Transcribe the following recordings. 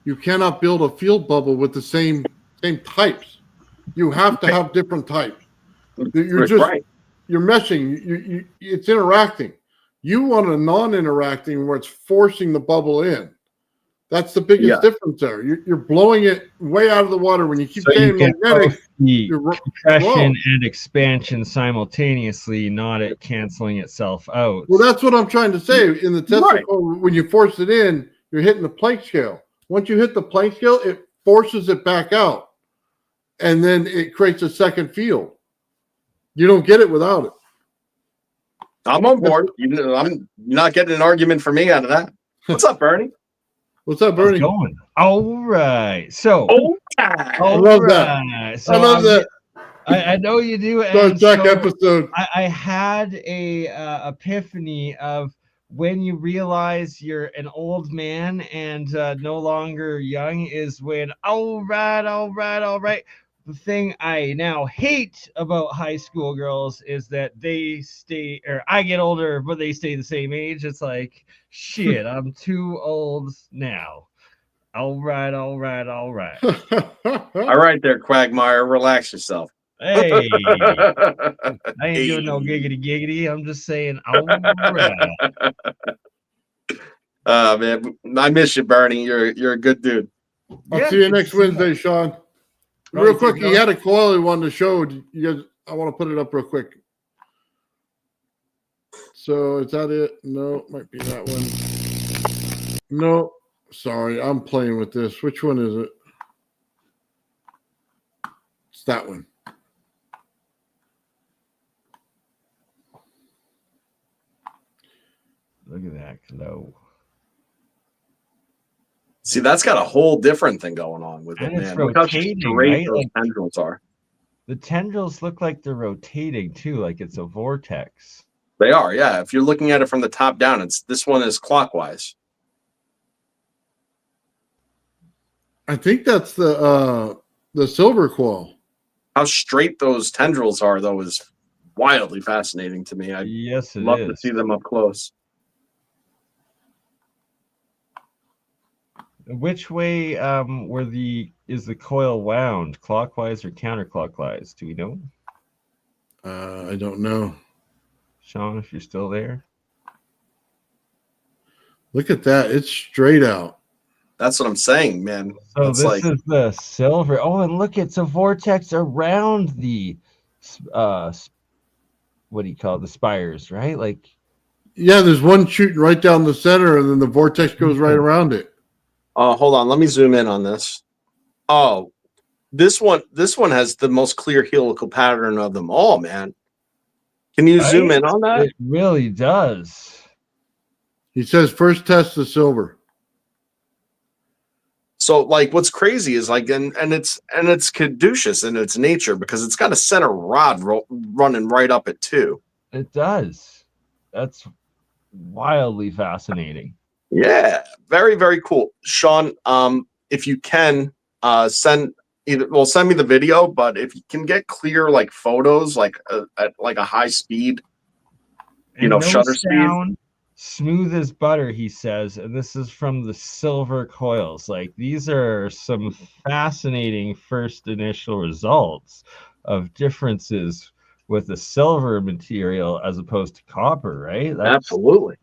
you cannot build a field bubble with the same types. You have to have different types. You're just you're meshing. It's interacting. You want a non-interacting where it's forcing the bubble in. That's the biggest difference there. You're blowing it way out of the water when you keep saying magnetic. Compression and expansion simultaneously, not it canceling itself out. Well, that's what I'm trying to say. In the Tesla coil, when you force it in, you're hitting the Planck scale. Once you hit the Planck scale, it forces it back out, and then it creates a second field. You don't get it without it. I'm on board. I'm not getting an argument for me out of that. What's up, Bernie? What's up, Bernie? Going. All right. So, I love that. So I love that. I know you do. And so episode. I had a epiphany of when you realize you're an old man and no longer young is when, all right. The thing I now hate about high school girls is that they stay, or I get older, but they stay the same age. It's like, shit, I'm too old now. All right. All right there, Quagmire. Relax yourself. Hey, I ain't doing no giggity. I'm just saying, all right. Man, I miss you, Bernie. You're a good dude. I'll see you next Wednesday, Sean. Real quick, he had a coil he wanted to show you guys. I want to put it up real quick. So is that it? No, might be that one. No, sorry, I'm playing with this. Which one is it? It's that one. Look at that glow. See, that's got a whole different thing going on with it, man. Look how straight those tendrils are. The tendrils look like they're rotating too, like it's a vortex. They are, yeah. If you're looking at it from the top down, this one is clockwise. I think that's the silver coil. How straight those tendrils are, though, is wildly fascinating to me. I'd love to see them up close. Which way is the coil wound, clockwise or counterclockwise? Do we know? I don't know. Sean, if you're still there. Look at that. It's straight out. That's what I'm saying, man. So this is the silver. Oh, and look, it's a vortex around the what do you call it? The spires, right? Like, yeah, there's one shooting right down the center, and then the vortex goes right around it. Hold on, let me zoom in on this. Oh, this one has the most clear helical pattern of them all, man. Can you zoom in on that? It really does. He says first test the silver. So, like, what's crazy is like, and it's caduceus in its nature because it's got a center rod running right up it too. It does. That's wildly fascinating. Yeah, very, very cool. Sean, if you can send me the video, but if you can get clear like photos, like at like a high speed, shutter speed. Smooth as butter, he says, and this is from the silver coils. Like, these are some fascinating first initial results of differences with the silver material as opposed to copper, right? Absolutely.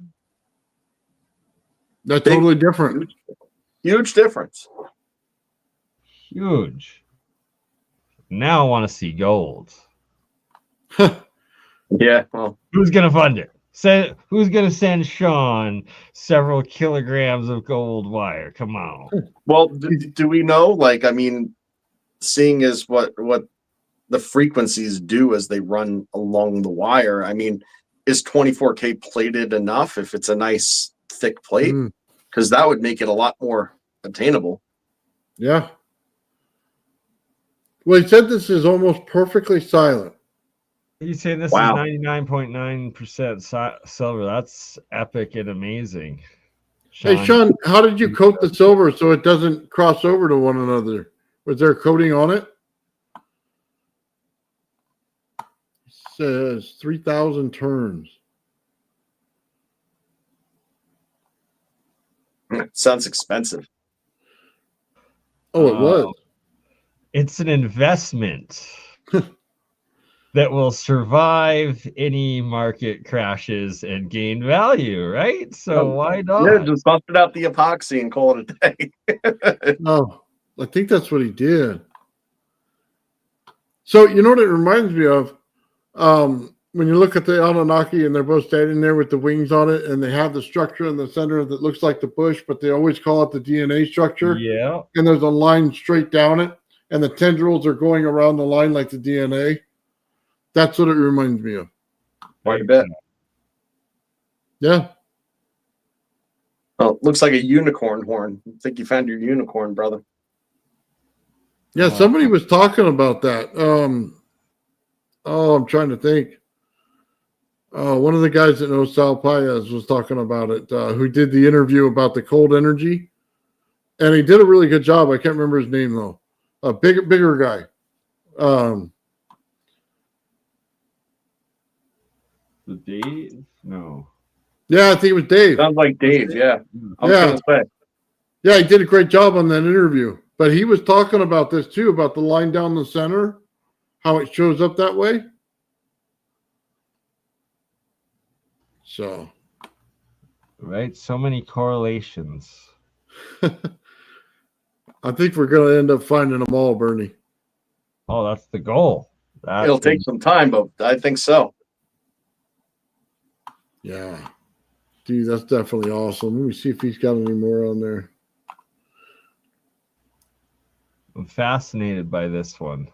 That's totally different. Huge difference. Huge. Now I want to see gold. Yeah, well, who's gonna fund it? Who's gonna send Sean several kilograms of gold wire? Come on. Well, do we know? Like, I mean, seeing as what the frequencies do as they run along the wire. I mean, is 24K plated enough if it's a nice thick plate? Because that would make it a lot more attainable. Yeah. Well, he said this is almost perfectly silent. He's saying this is 99.9% silver. That's epic and amazing. Sean. Hey, Sean, how did you coat the silver so it doesn't cross over to one another? Was there a coating on it? It says 3,000 turns. Sounds expensive. Oh, it was. It's an investment that will survive any market crashes and gain value, right? So why Yeah, not? just busted out the epoxy and call it a day. No, I think that's what he did. So you know what it reminds me of? When you look at the Anunnaki and they're both standing there with the wings on it, and they have the structure in the center that looks like the bush, but they always call it the DNA structure. Yeah. And there's a line straight down it, and the tendrils are going around the line like the DNA. That's what it reminds me of. Quite a bit. Yeah. Oh, looks like a unicorn horn. I think you found your unicorn, brother. Yeah, somebody was talking about that. I'm trying to think. One of the guys that knows Sal Paez was talking about it, who did the interview about the cold energy. And he did a really good job. I can't remember his name, though. A bigger guy. Dave? No. Yeah, I think it was Dave. Sounds like Dave, yeah. I was going to say. Yeah, he did a great job on that interview. But he was talking about this, too, about the line down the center, how it shows up that way. So. Right? So many correlations. I think we're going to end up finding them all, Bernie. Oh, that's the goal. It'll take some time, but I think so. Yeah. Dude, that's definitely awesome. Let me see if he's got any more on there. I'm fascinated by this one.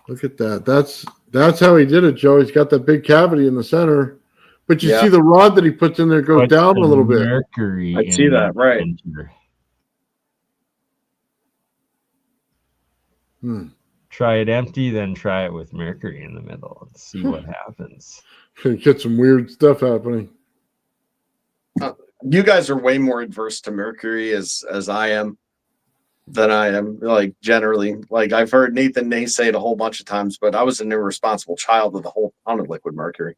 Look at that. That's how he did it, Joe. He's got that big cavity in the center. But you see the rod that he puts in there goes down a little bit. Mercury. I see that, right. Try it empty, then try it with mercury in the middle and see what happens. Get some weird stuff happening. You guys are way more adverse to mercury as I am than I am. Like generally, like I've heard Nathan naysay it a whole bunch of times, but I was an irresponsible child with a whole ton of liquid mercury.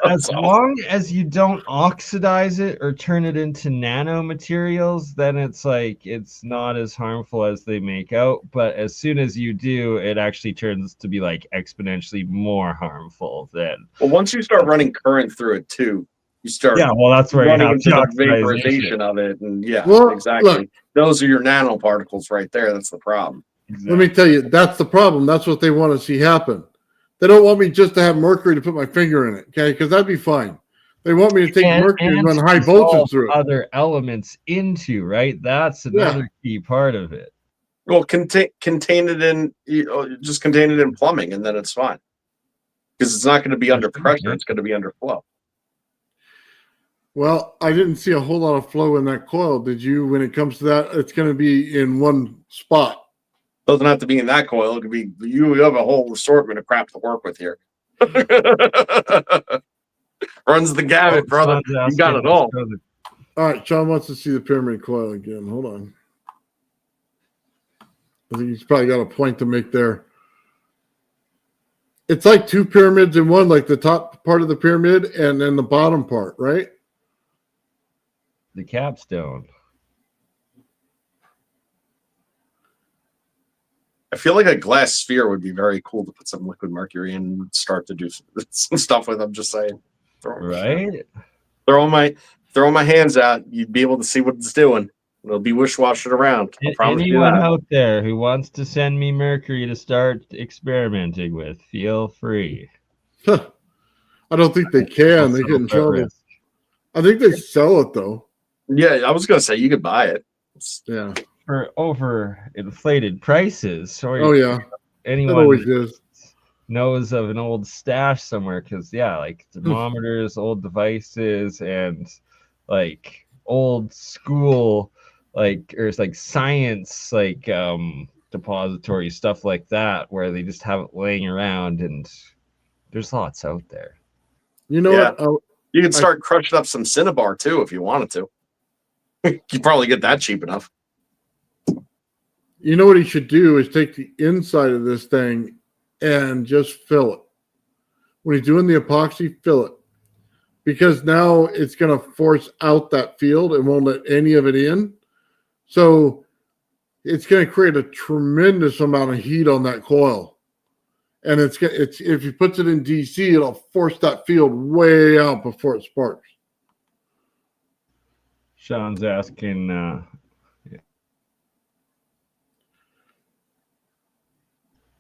As long as you don't oxidize it or turn it into nanomaterials, then it's like it's not as harmful as they make out. But as soon as you do, it actually turns to be like exponentially more harmful than. Well, once you start running current through it too, you start that's where running you have into the the vaporization of it, and exactly. Look, those are your nanoparticles right there. That's the problem. Exactly. Let me tell you, that's the problem. That's what they want to see happen. They don't want me just to have mercury to put my finger in it, okay? Because that'd be fine. They want me to take mercury and run high voltage through it. Other elements into, right? That's another key part of it. Well, contain it in, just contain it in plumbing, and then it's fine. Because it's not going to be under pressure; it's going to be under flow. Well, I didn't see a whole lot of flow in that coil. Did you? When it comes to that, it's going to be in one spot. Doesn't have to be in that coil. It could be you have a whole assortment of crap to work with here. Runs the gamut, brother. You got it all. All right, Sean wants to see the pyramid coil again. Hold on. I think he's probably got a point to make there. It's like two pyramids in one, like the top part of the pyramid and then the bottom part, right? The capstone. I feel like a glass sphere would be very cool to put some liquid mercury in and start to do some stuff with. I'm just saying. Throw my hands out. You'd be able to see what it's doing. It'll be wish-washing around. Anyone out there who wants to send me mercury to start experimenting with, feel free. I don't think they can. They get in trouble. I think they sell it, though. Yeah, I was going to say you could buy it. Yeah. For over inflated prices. Or anyone knows of an old stash somewhere, because like thermometers, old devices, and like old school or it's like science depository stuff like that, where they just have it laying around, and there's lots out there. You know what? You can start crushing up some Cinnabar too if you wanted to. You probably get that cheap enough. You know what he should do is take the inside of this thing and just fill it. When he's doing the epoxy, fill it. Because now it's going to force out that field and won't let any of it in. So it's going to create a tremendous amount of heat on that coil. And it's if you put it in DC, it'll force that field way out before it sparks. Sean's asking, I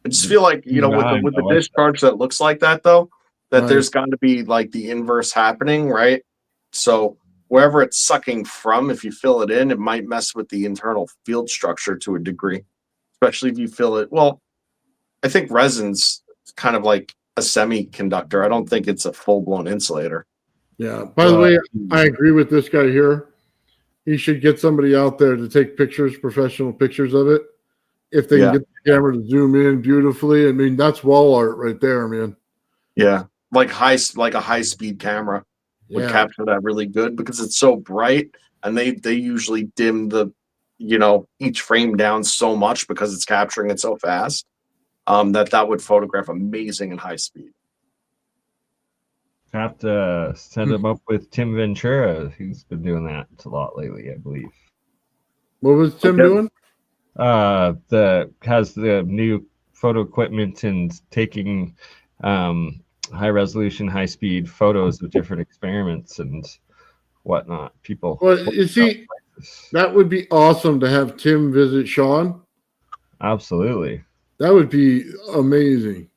just feel like, you know, with the discharge that looks like that, though, that there's got to be like the inverse happening, right? So wherever it's sucking from, if you fill it in, it might mess with the internal field structure to a degree, especially if you fill it. Well, I think resin's kind of like a semiconductor. I don't think it's a full-blown insulator. Yeah. By the way, I agree with this guy here. He should get somebody out there to take pictures, professional pictures of it. If they can get the camera to zoom in beautifully. I mean, that's wall art right there, man. Yeah. Like a high-speed camera would capture that really good because it's so bright, and they usually dim the, you know, each frame down so much because it's capturing it so fast. That would photograph amazing in high speed. Have to set him up with Tim Ventura. He's been doing that a lot lately, I believe. What was Tim doing? Has the new photo equipment and taking high resolution, high speed photos of different experiments and whatnot. People. Well, you see, that would be awesome to have Tim visit Sean. Absolutely. That would be amazing.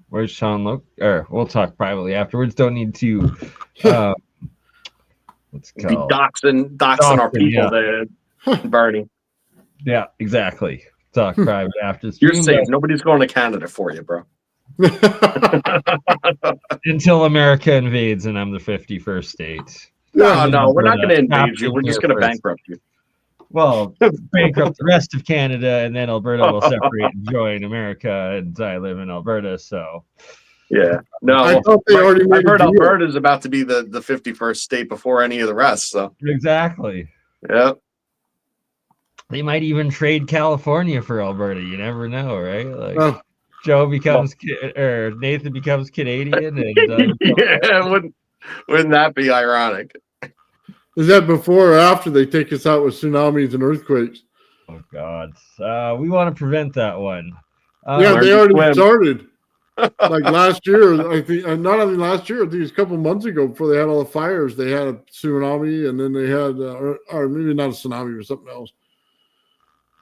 Where's Sean look? Or we'll talk privately afterwards. Don't need to let's be doxing our people there, Bernie. Yeah, exactly. Talk private after. You're safe. Nobody's going to Canada for you, bro. Until America invades and I'm the 51st state. No, we're not going to invade you. We're just going to bankrupt you. Well, bankrupt the rest of Canada, and then Alberta will separate and join America, and I live in Alberta, so... Yeah. No, I heard Alberta is about to be the 51st state before any of the rest, so... Exactly. Yeah. They might even trade California for Alberta. You never know, right? Like Joe becomes... or Nathan becomes Canadian, and... yeah, wouldn't that be ironic? Is that before or after they take us out with tsunamis and earthquakes? Oh, God. We want to prevent that one. Yeah, they already started. Like last year, I think, not only last year, I think it was a couple months ago before they had all the fires, they had a tsunami, and then they had, or maybe not a tsunami or something else.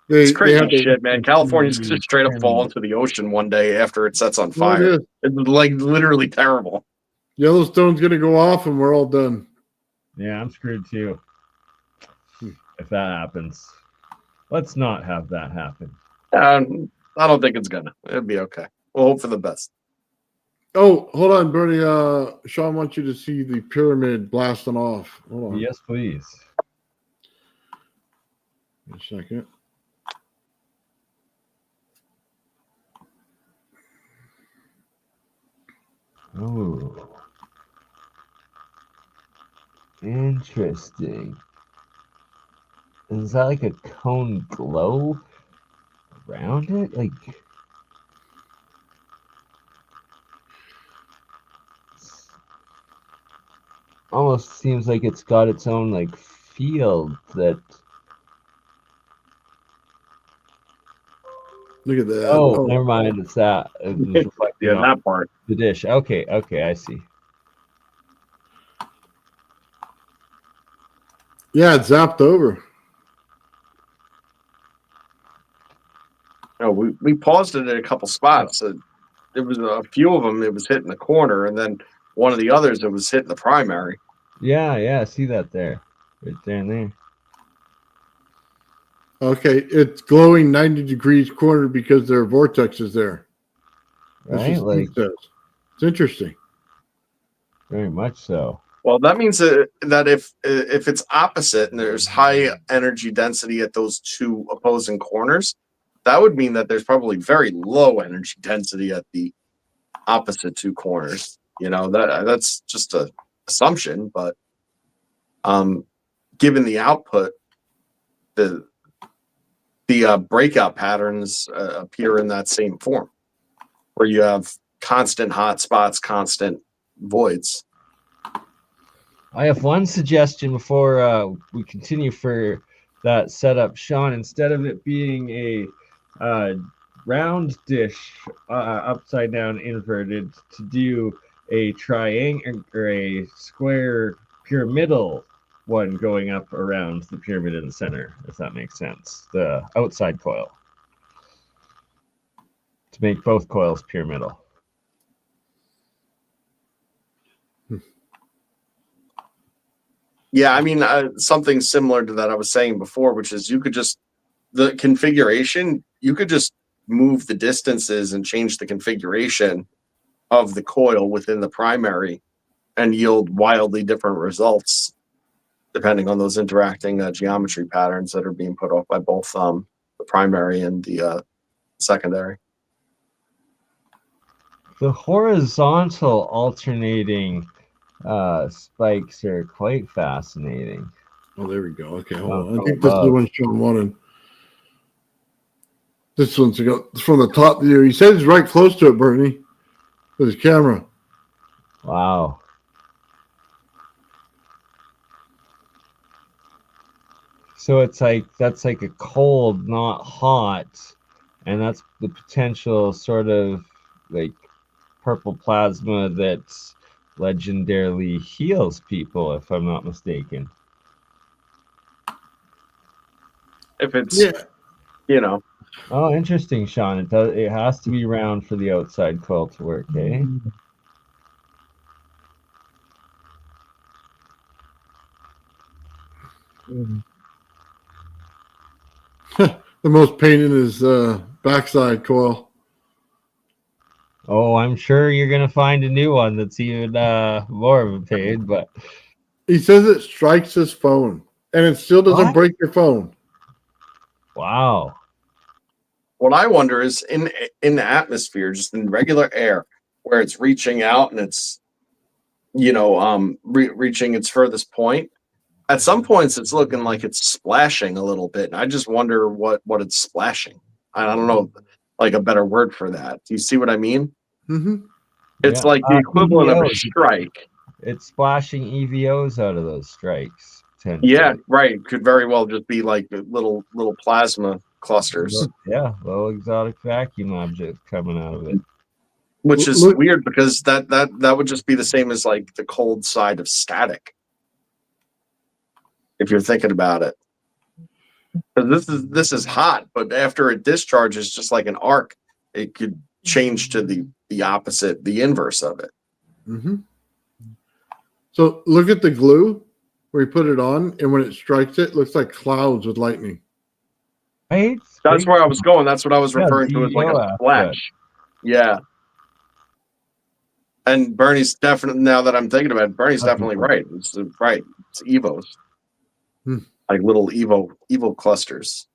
It's crazy shit, man. California's just straight up fall into the ocean one day after it sets on fire. It's like literally terrible. Yellowstone's going to go off, and we're all done. Yeah, I'm screwed too. If that happens, let's not have that happen. I don't think it's gonna. It'll be okay. We'll hope for the best. Oh, hold on, Bernie. Sean wants you to see the pyramid blasting off. Hold on. Yes, please. A second. Oh. Interesting. Is that like a cone glow around it? Like, almost seems like it's got its own like field that. Look at that. Oh, never mind. It's that. It's yeah, that part. The dish. Okay, I see. Yeah, it zapped over. No, we paused it at a couple spots. There was a few of them. It was hitting the corner, and then one of the others it was hitting the primary. Yeah, I see that there, right there and there. Okay, it's glowing 90 degrees corner because there are vortexes there. Right, like it's interesting. Very much so. Well, that means that if it's opposite and there's high energy density at those two opposing corners, that would mean that there's probably very low energy density at the opposite two corners. You know, that's just a assumption, but given the output, the breakout patterns appear in that same form, where you have constant hot spots, constant voids. I have one suggestion before we continue for that setup, Sean. Instead of it being a round dish upside down inverted, to do a triangle or a square pyramidal one going up around the pyramid in the center, if that makes sense. The outside coil. To make both coils pyramidal. Yeah, I mean, something similar to that I was saying before, which is you could just, the configuration, you could just move the distances and change the configuration of the coil within the primary and yield wildly different results depending on those interacting geometry patterns that are being put off by both the primary and the secondary. The horizontal alternating spikes are quite fascinating. Oh, there we go. Okay, hold on. I think this is the one Sean wanted. This one's from the top view. He said he's right close to it, Bernie, with his camera. Wow. So it's like, that's like a cold, not hot, and that's the potential sort of like purple plasma that legendarily heals people, if I'm not mistaken. If it's, you know. Oh, interesting, Sean. It has to be round for the outside coil to work, eh? The most pain in his backside coil. Oh, I'm sure you're gonna find a new one that's even more of a pain, but he says it strikes his phone and it still doesn't break your phone. Wow. What I wonder is in the atmosphere, just in regular air, where it's reaching out and it's, you know, reaching its furthest point. At some points, it's looking like it's splashing a little bit. And I just wonder what it's splashing. I don't know, like a better word for that. Do you see what I mean? Mm-hmm. It's like the equivalent EVOs. of a strike. It's splashing EVOs out of those strikes. Yeah, right. Could very well just be like little plasma clusters. Yeah, little exotic vacuum objects coming out of it. Which is weird because that would just be the same as like the cold side of static. If you're thinking about it. Because this is hot, but after it discharges just like an arc, it could change to the opposite, the inverse of it. Mm-hmm. So look at the glue where you put it on, and when it strikes it looks like clouds with lightning. Right? That's where I was going. That's what I was referring to as like a flash. Yeah. And Bernie's definitely, now that I'm thinking about it, Bernie's definitely right. It's right. It's EVOs. Like little Evo clusters.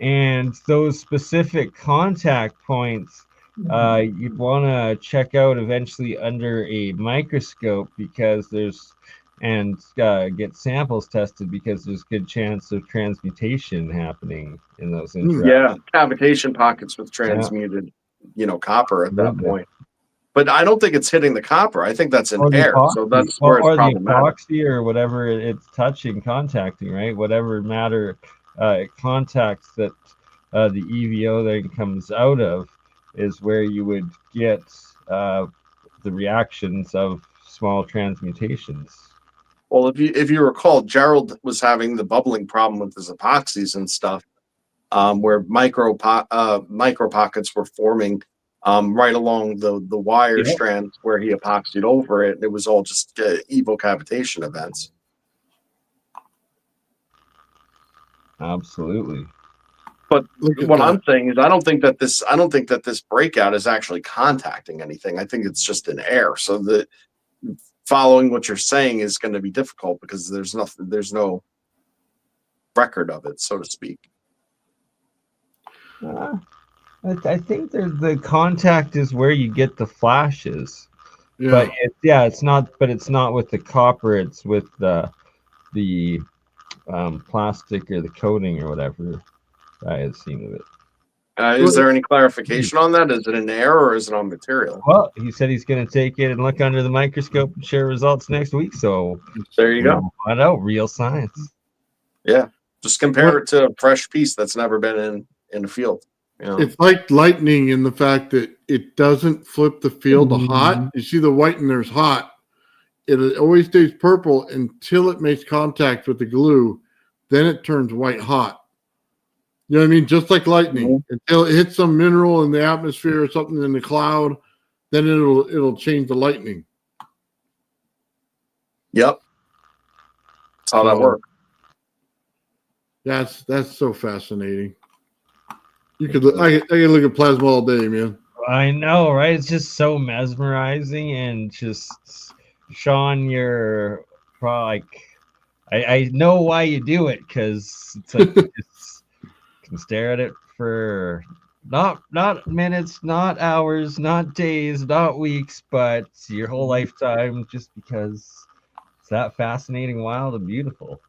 And those specific contact points, you'd want to check out eventually under a microscope because get samples tested because there's good chance of transmutation happening in those interactions. Yeah, cavitation pockets with transmuted, copper at that point. But I don't think it's hitting the copper. I think that's in air. So that's where it's problematic. The epoxy or whatever it's touching, contacting, right? Whatever matter it contacts that the EVO then comes out of is where you would get the reactions of small transmutations. Well, if you recall, Gerald was having the bubbling problem with his epoxies and stuff, where micro pockets were forming right along the wire strands where he epoxied over it. It was all just EVO cavitation events. Absolutely. But what I'm saying is, I don't think that this breakout is actually contacting anything. I think it's just in air. So the following what you're saying is going to be difficult because there's no record of it, so to speak. I think the contact is where you get the flashes. Yeah. But it's not with the copper, it's with the plastic or the coating or whatever I had seen of it. Is there any clarification on that? Is it an air or is it on material? Well, he said he's going to take it and look under the microscope and share results next week. So There you go. we'll find out. Real science. Yeah, just compare it to a fresh piece that's never been in the field. You know? It's like lightning in the fact that it doesn't flip the field to hot. Mm-hmm. You see the white and there's hot. It always stays purple until it makes contact with the glue. Then it turns white hot. You know what I mean? Just like lightning. Until it hits some mineral in the atmosphere or something in the cloud, then it'll change the lightning. Yep. That's how that works. That's so fascinating. I could look at plasma all day, man. I know, right? It's just so mesmerizing, and just Sean, you're probably like, I know why you do it, because it's like you just can stare at it for not minutes, not hours, not days, not weeks, but your whole lifetime, just because it's that fascinating, wild, and beautiful.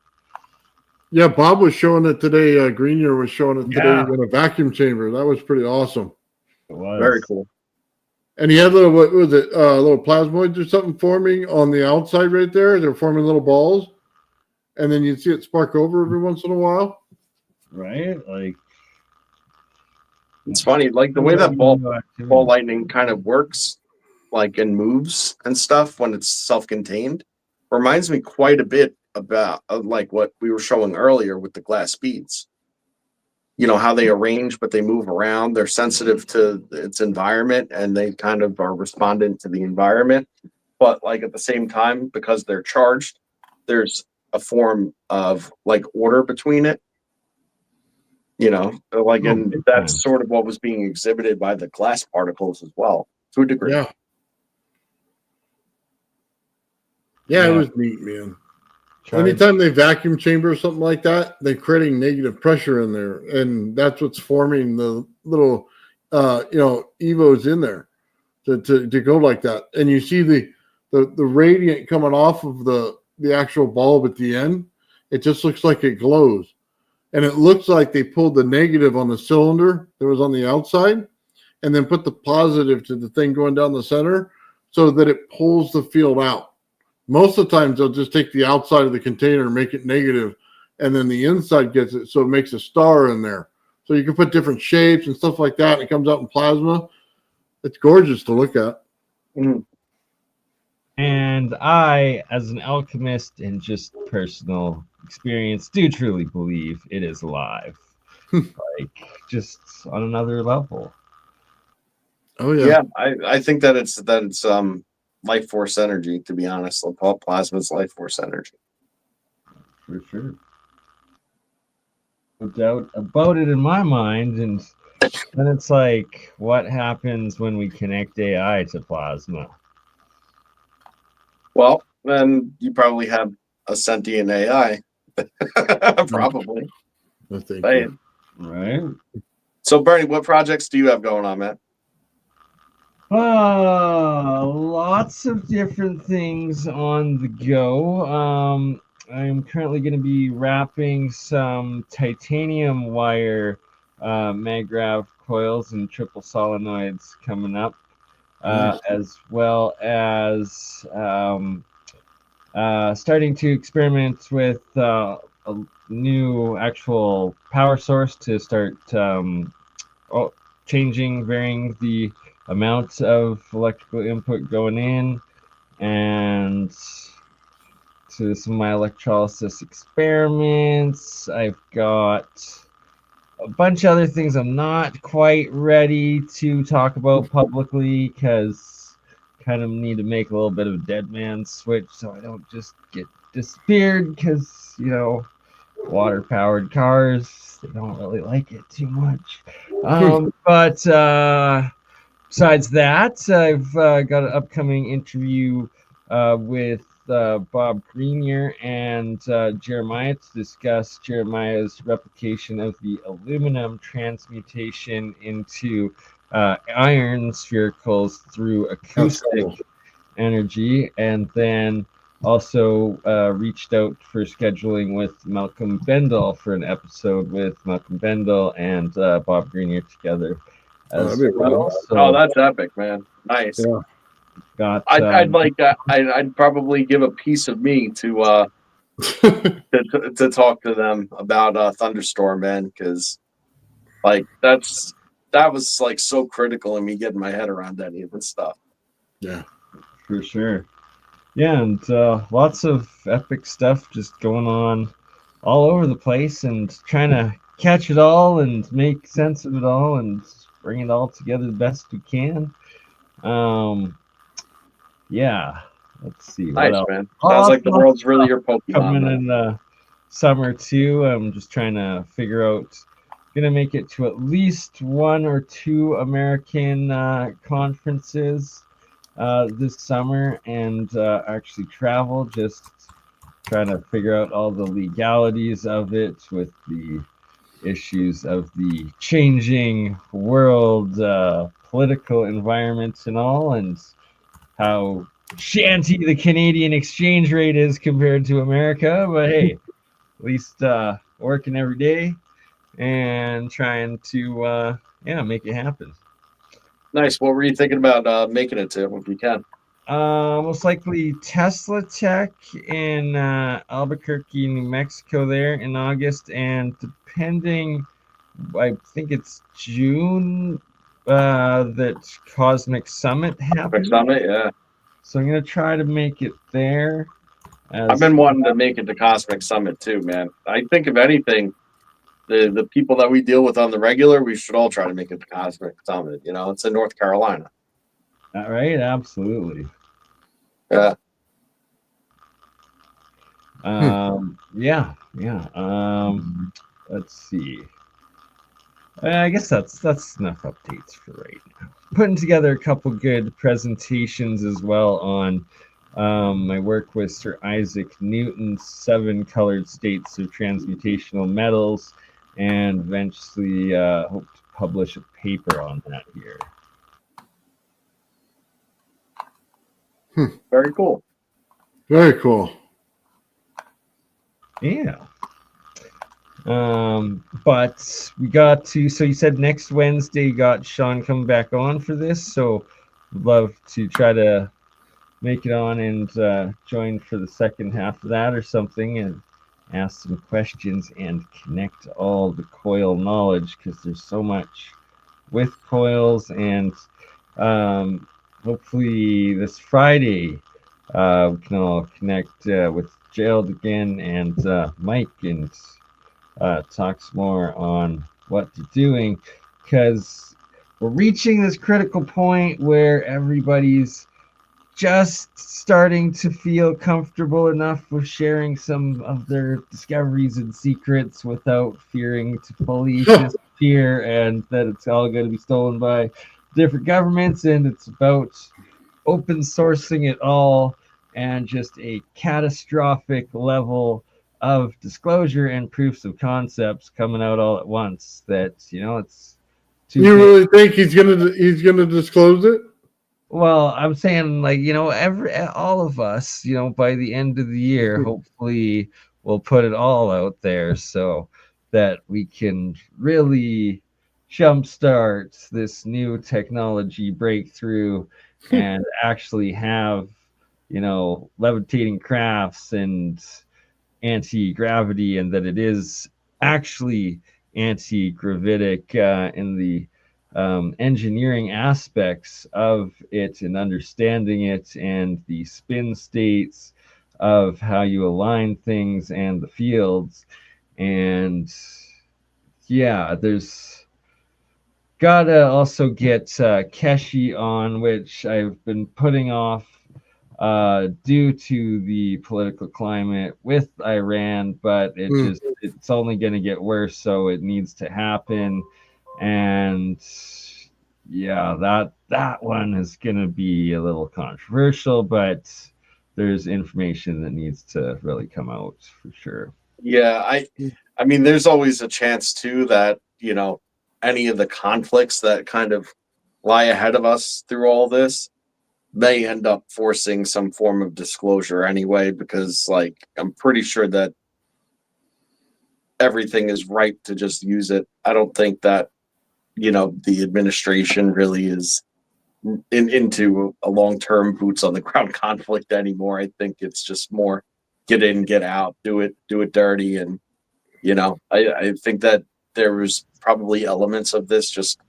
Yeah, Bob was showing it today. Greenier was showing it today in a vacuum chamber. That was pretty awesome. It was Very cool. And he had little, what was it, little plasmoids or something forming on the outside right there. They're forming little balls. And then you'd see it spark over every once in a while. Right? Like, it's funny, like the way that ball lightning kind of works, like, and moves and stuff when it's self-contained, reminds me quite a bit about like what we were showing earlier with the glass beads. You know, how they arrange, but they move around. They're sensitive to its environment, and they kind of are respondent to the environment. But like at the same time, because they're charged, there's a form of like order between it. You know, like, and that's sort of what was being exhibited by the glass particles as well, to a degree. Yeah, it was neat, man. Anytime they vacuum chamber or something like that, they're creating negative pressure in there, and that's what's forming the little, evos in there to go like that. And you see the radiant coming off of the actual bulb at the end. It just looks like it glows, and it looks like they pulled the negative on the cylinder that was on the outside, and then put the positive to the thing going down the center, so that it pulls the field out. Most of the times they'll just take the outside of the container and make it negative, and then the inside gets it, so it makes a star in there. So you can put different shapes and stuff like that, and it comes out in plasma. It's gorgeous to look at. Mm. And I, as an alchemist and just personal experience, do truly believe it is alive. Like, just on another level. Oh yeah. Yeah, I think that it's life force energy, to be honest. Plasma's life force energy. For sure. No doubt about it in my mind. And then it's like, what happens when we connect AI to plasma? Well, then you probably have a sentient AI. Probably. I think. Right. So, Bernie, what projects do you have going on, man? Lots of different things on the go. I'm currently going to be wrapping some titanium wire maggrav coils and triple solenoids coming up, as well as starting to experiment with a new actual power source to start varying the amount of electrical input going in, and to some of my electrolysis experiments. I've got a bunch of other things I'm not quite ready to talk about publicly, because kind of need to make a little bit of a dead man switch so I don't just get disappeared, because, you know, water powered cars, they don't really like it too much. But besides that, I've got an upcoming interview with Bob Greenier and Jeremiah to discuss Jeremiah's replication of the aluminum transmutation into iron sphericals through acoustic energy. And then also reached out for scheduling with Malcolm Bendall for an episode with Malcolm Bendall and Bob Greenyer together as that'd be well. fun. So Oh, that's epic, man. Nice. Yeah. got I'd like I'd probably give a piece of me to talk to them about Thunderstorm, man, because like that was like so critical in me getting my head around any of this stuff. Yeah. for sure. Yeah, and lots of epic stuff just going on all over the place, and trying to catch it all and make sense of it all and bring it all together the best we can. Yeah, let's see what Nice, else. man. Sounds like the world's really your Pokemon, Coming man. in summer too. I'm just trying to figure out. Gonna make it to at least 1 or 2 American conferences this summer, and actually travel. Just trying to figure out all the legalities of it with the issues of the changing world political environments and all, and how shanty the Canadian exchange rate is compared to America. But hey, at least working every day and trying to make it happen. Nice. What were you thinking about making it to, if you can? Most likely Tesla Tech in Albuquerque, New Mexico, there in August, and depending, I think it's June that Cosmic Summit happens. Summit, yeah. So I'm gonna try to make it there. I've been wanting to make it to Cosmic Summit too, man. I think if anything, the people that we deal with on the regular, we should all try to make it to Cosmic Summit. You know, it's in North Carolina. All right, absolutely. Yeah. Yeah. Let's see. I guess that's enough updates for right now. Putting together a couple good presentations as well on my work with Sir Isaac Newton's 7 colored states of transmutational metals, and eventually hope to publish a paper on that here. Very cool. Very cool. Yeah. But we got to, so you said next Wednesday you got Sean coming back on for this, so would love to try to make it on and join for the second half of that or something, and ask some questions and connect all the coil knowledge, because there's so much with coils. And hopefully this Friday we can all connect with Gerald again and Mike, and talks more on what they're doing, because we're reaching this critical point where everybody's just starting to feel comfortable enough with sharing some of their discoveries and secrets without fearing to fully disappear, and that it's all going to be stolen by different governments. And it's about open sourcing it all, and just a catastrophic level of disclosure and proofs of concepts coming out all at once. That, you know, it's too You big. really think he's gonna disclose it? Well, I'm saying, like, you know, all of us, you know, by the end of the year, hopefully we'll put it all out there so that we can really jumpstart this new technology breakthrough and actually have, you know, levitating crafts and anti-gravity, and that it is actually anti-gravitic in the engineering aspects of it, and understanding it, and the spin states of how you align things and the fields. And yeah, there's gotta also get Keshi on, which I've been putting off due to the political climate with Iran, but it's only going to get worse, so it needs to happen. And yeah, that one is going to be a little controversial, but there's information that needs to really come out for sure. Yeah, I mean, there's always a chance too that, you know, any of the conflicts that kind of lie ahead of us through all this, may end up forcing some form of disclosure anyway, because like I'm pretty sure that everything is ripe to just use it. I don't think that, the administration really is into a long-term boots on the ground conflict anymore. I think it's just more get in, get out, do it dirty. And, I think that there was probably elements of this just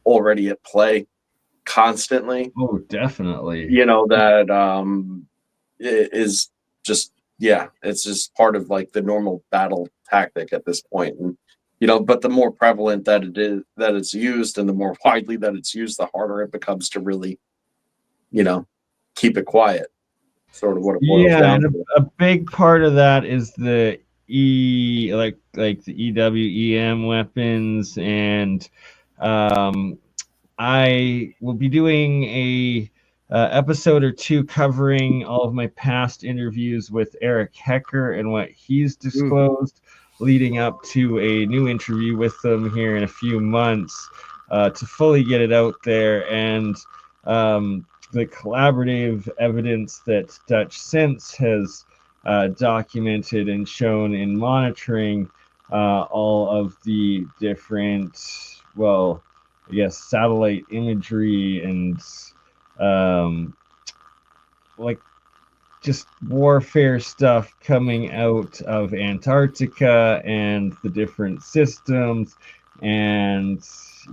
already at play constantly. Oh, definitely. That is just, yeah, it's just part of like the normal battle tactic at this point. And, but the more prevalent that it's used and the more widely that it's used, the harder it becomes to really, keep it quiet. Sort of what it boils down and to. a big part of that is the like the EWEM weapons, and I will be doing a episode or two covering all of my past interviews with Eric Hecker and what he's disclosed, leading up to a new interview with them here in a few months, to fully get it out there. And the collaborative evidence that Dutch Sense has documented and shown in monitoring all of the different, well, I guess, satellite imagery and like just warfare stuff coming out of Antarctica and the different systems. And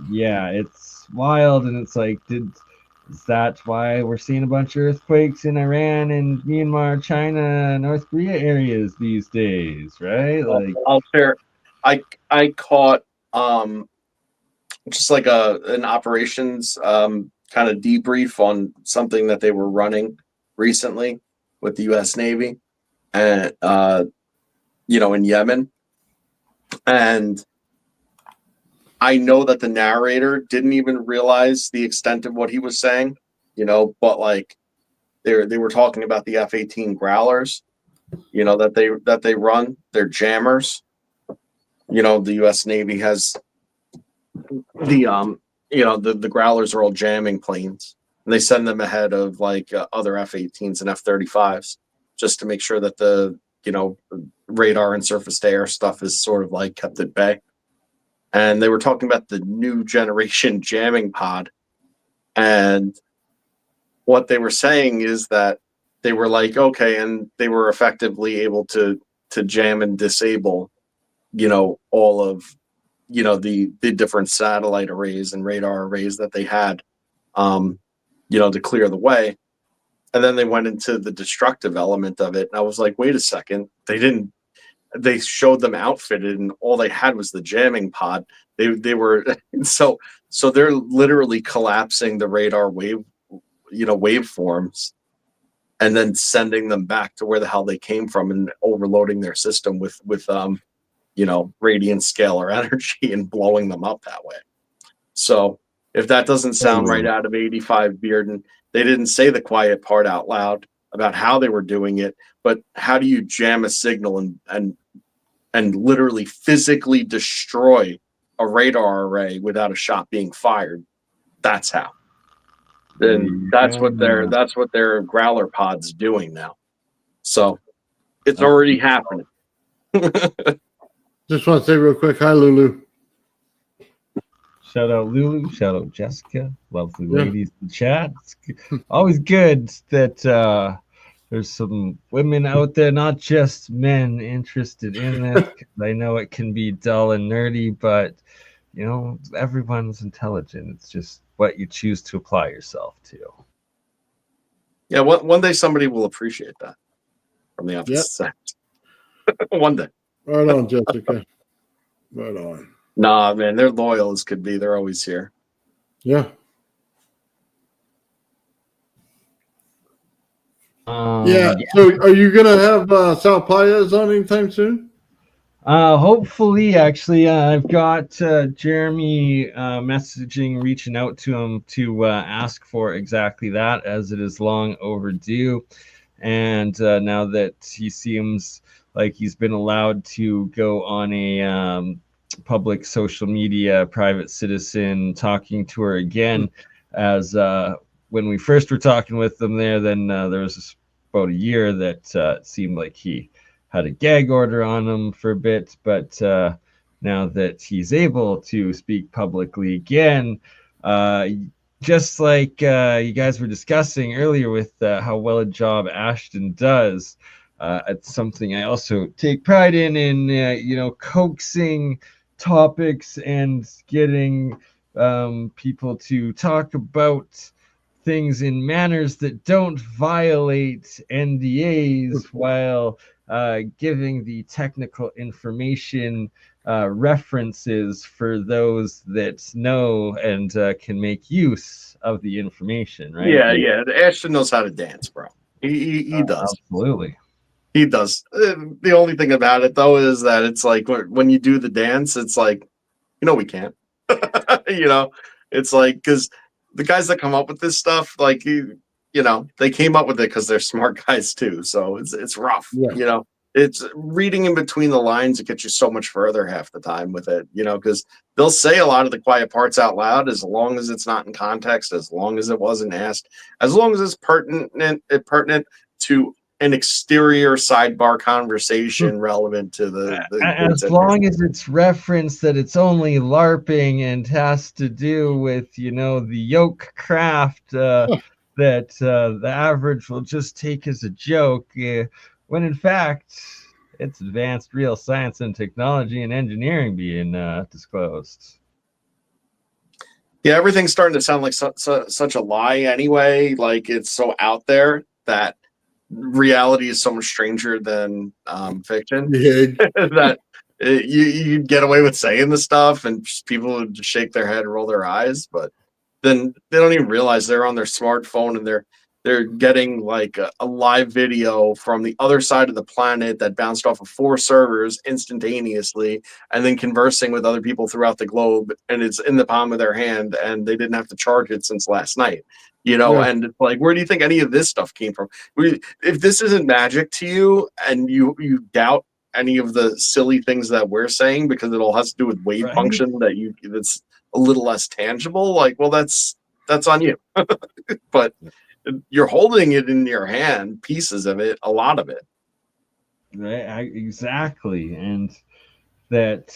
yeah, it's wild. And it's like, is that why we're seeing a bunch of earthquakes in Iran and Myanmar, China, North Korea areas these days, right? Like, I'll share. I caught just like an operations kind of debrief on something that they were running recently with the U.S. Navy and in Yemen. And I know that the narrator didn't even realize the extent of what he was saying, but like they were talking about the F-18 Growlers, that they run. They're jammers. The U.S. Navy has the Growlers are all jamming planes, and they send them ahead of like other F-18s and F-35s just to make sure that the radar and surface to air stuff is sort of like kept at bay. And they were talking about the new generation jamming pod, and what they were saying is that they were like, okay, and they were effectively able to jam and disable all of the different satellite arrays and radar arrays that they had to clear the way. And then they went into the destructive element of it, and I was like, wait a second, they showed them outfitted and all they had was the jamming pod. They were so they're literally collapsing the radar waveforms and then sending them back to where the hell they came from and overloading their system with radiant scalar energy and blowing them up that way. So if that doesn't sound right out of 85 Bearden, they didn't say the quiet part out loud about how they were doing it, but how do you jam a signal and literally physically destroy a radar array without a shot being fired? That's how. And that's what their Growler pod's doing now. So it's already happening. Just want to say real quick, hi Lulu. Shout out Lulu, shout out Jessica, lovely ladies in the chat. It's always good that there's some women out there, not just men, interested in this. I know it can be dull and nerdy, but everyone's intelligent. It's just what you choose to apply yourself to. Yeah, one day somebody will appreciate that from the opposite sex. One day. Right on, Jessica. Right on. Nah, man, they're loyal as could be. They're always here. Yeah. Yeah. So are you going to have Sal Paez on anytime soon? Hopefully, actually, I've got Jeremy reaching out to him to ask for exactly that, as it is long overdue. And now that he seems like he's been allowed to go on a public social media private citizen talking tour again, as when we first were talking with them there, then there was about a year that it seemed like he had a gag order on him for a bit, but now that he's able to speak publicly again, just like you guys were discussing earlier with how well a job Ashton does, it's something I also take pride in coaxing topics and getting people to talk about things in manners that don't violate NDAs while giving the technical information references for those that know and can make use of the information, right? Yeah. Ashton knows how to dance, bro. He does. Absolutely. He does. The only thing about it, though, is that it's like when you do the dance, it's like, we can't. It's like, because the guys that come up with this stuff, like, they came up with it because they're smart guys, too. So it's rough, Yeah. It's reading in between the lines. It gets you so much further half the time with it, because they'll say a lot of the quiet parts out loud as long as it's not in context, as long as it wasn't asked, as long as it's pertinent to an exterior sidebar conversation relevant to the as long as it's referenced that it's only LARPing and has to do with the yoke craft that the average will just take as a joke, when in fact it's advanced real science and technology and engineering being disclosed. Yeah, everything's starting to sound like such a lie anyway. Like, it's so out there that reality is so much stranger than fiction. Yeah. That you get away with saying the stuff and people would just shake their head and roll their eyes, but then they don't even realize they're on their smartphone and they're getting like a live video from the other side of the planet that bounced off of 4 servers instantaneously, and then conversing with other people throughout the globe, and it's in the palm of their hand, and they didn't have to charge it since last night. And it's like, where do you think any of this stuff came from? If this isn't magic to you, and you doubt any of the silly things that we're saying because it all has to do with wave function that's a little less tangible, like, well, that's on you. But you're holding it in your hand, pieces of it, a lot of it. Right, exactly. And that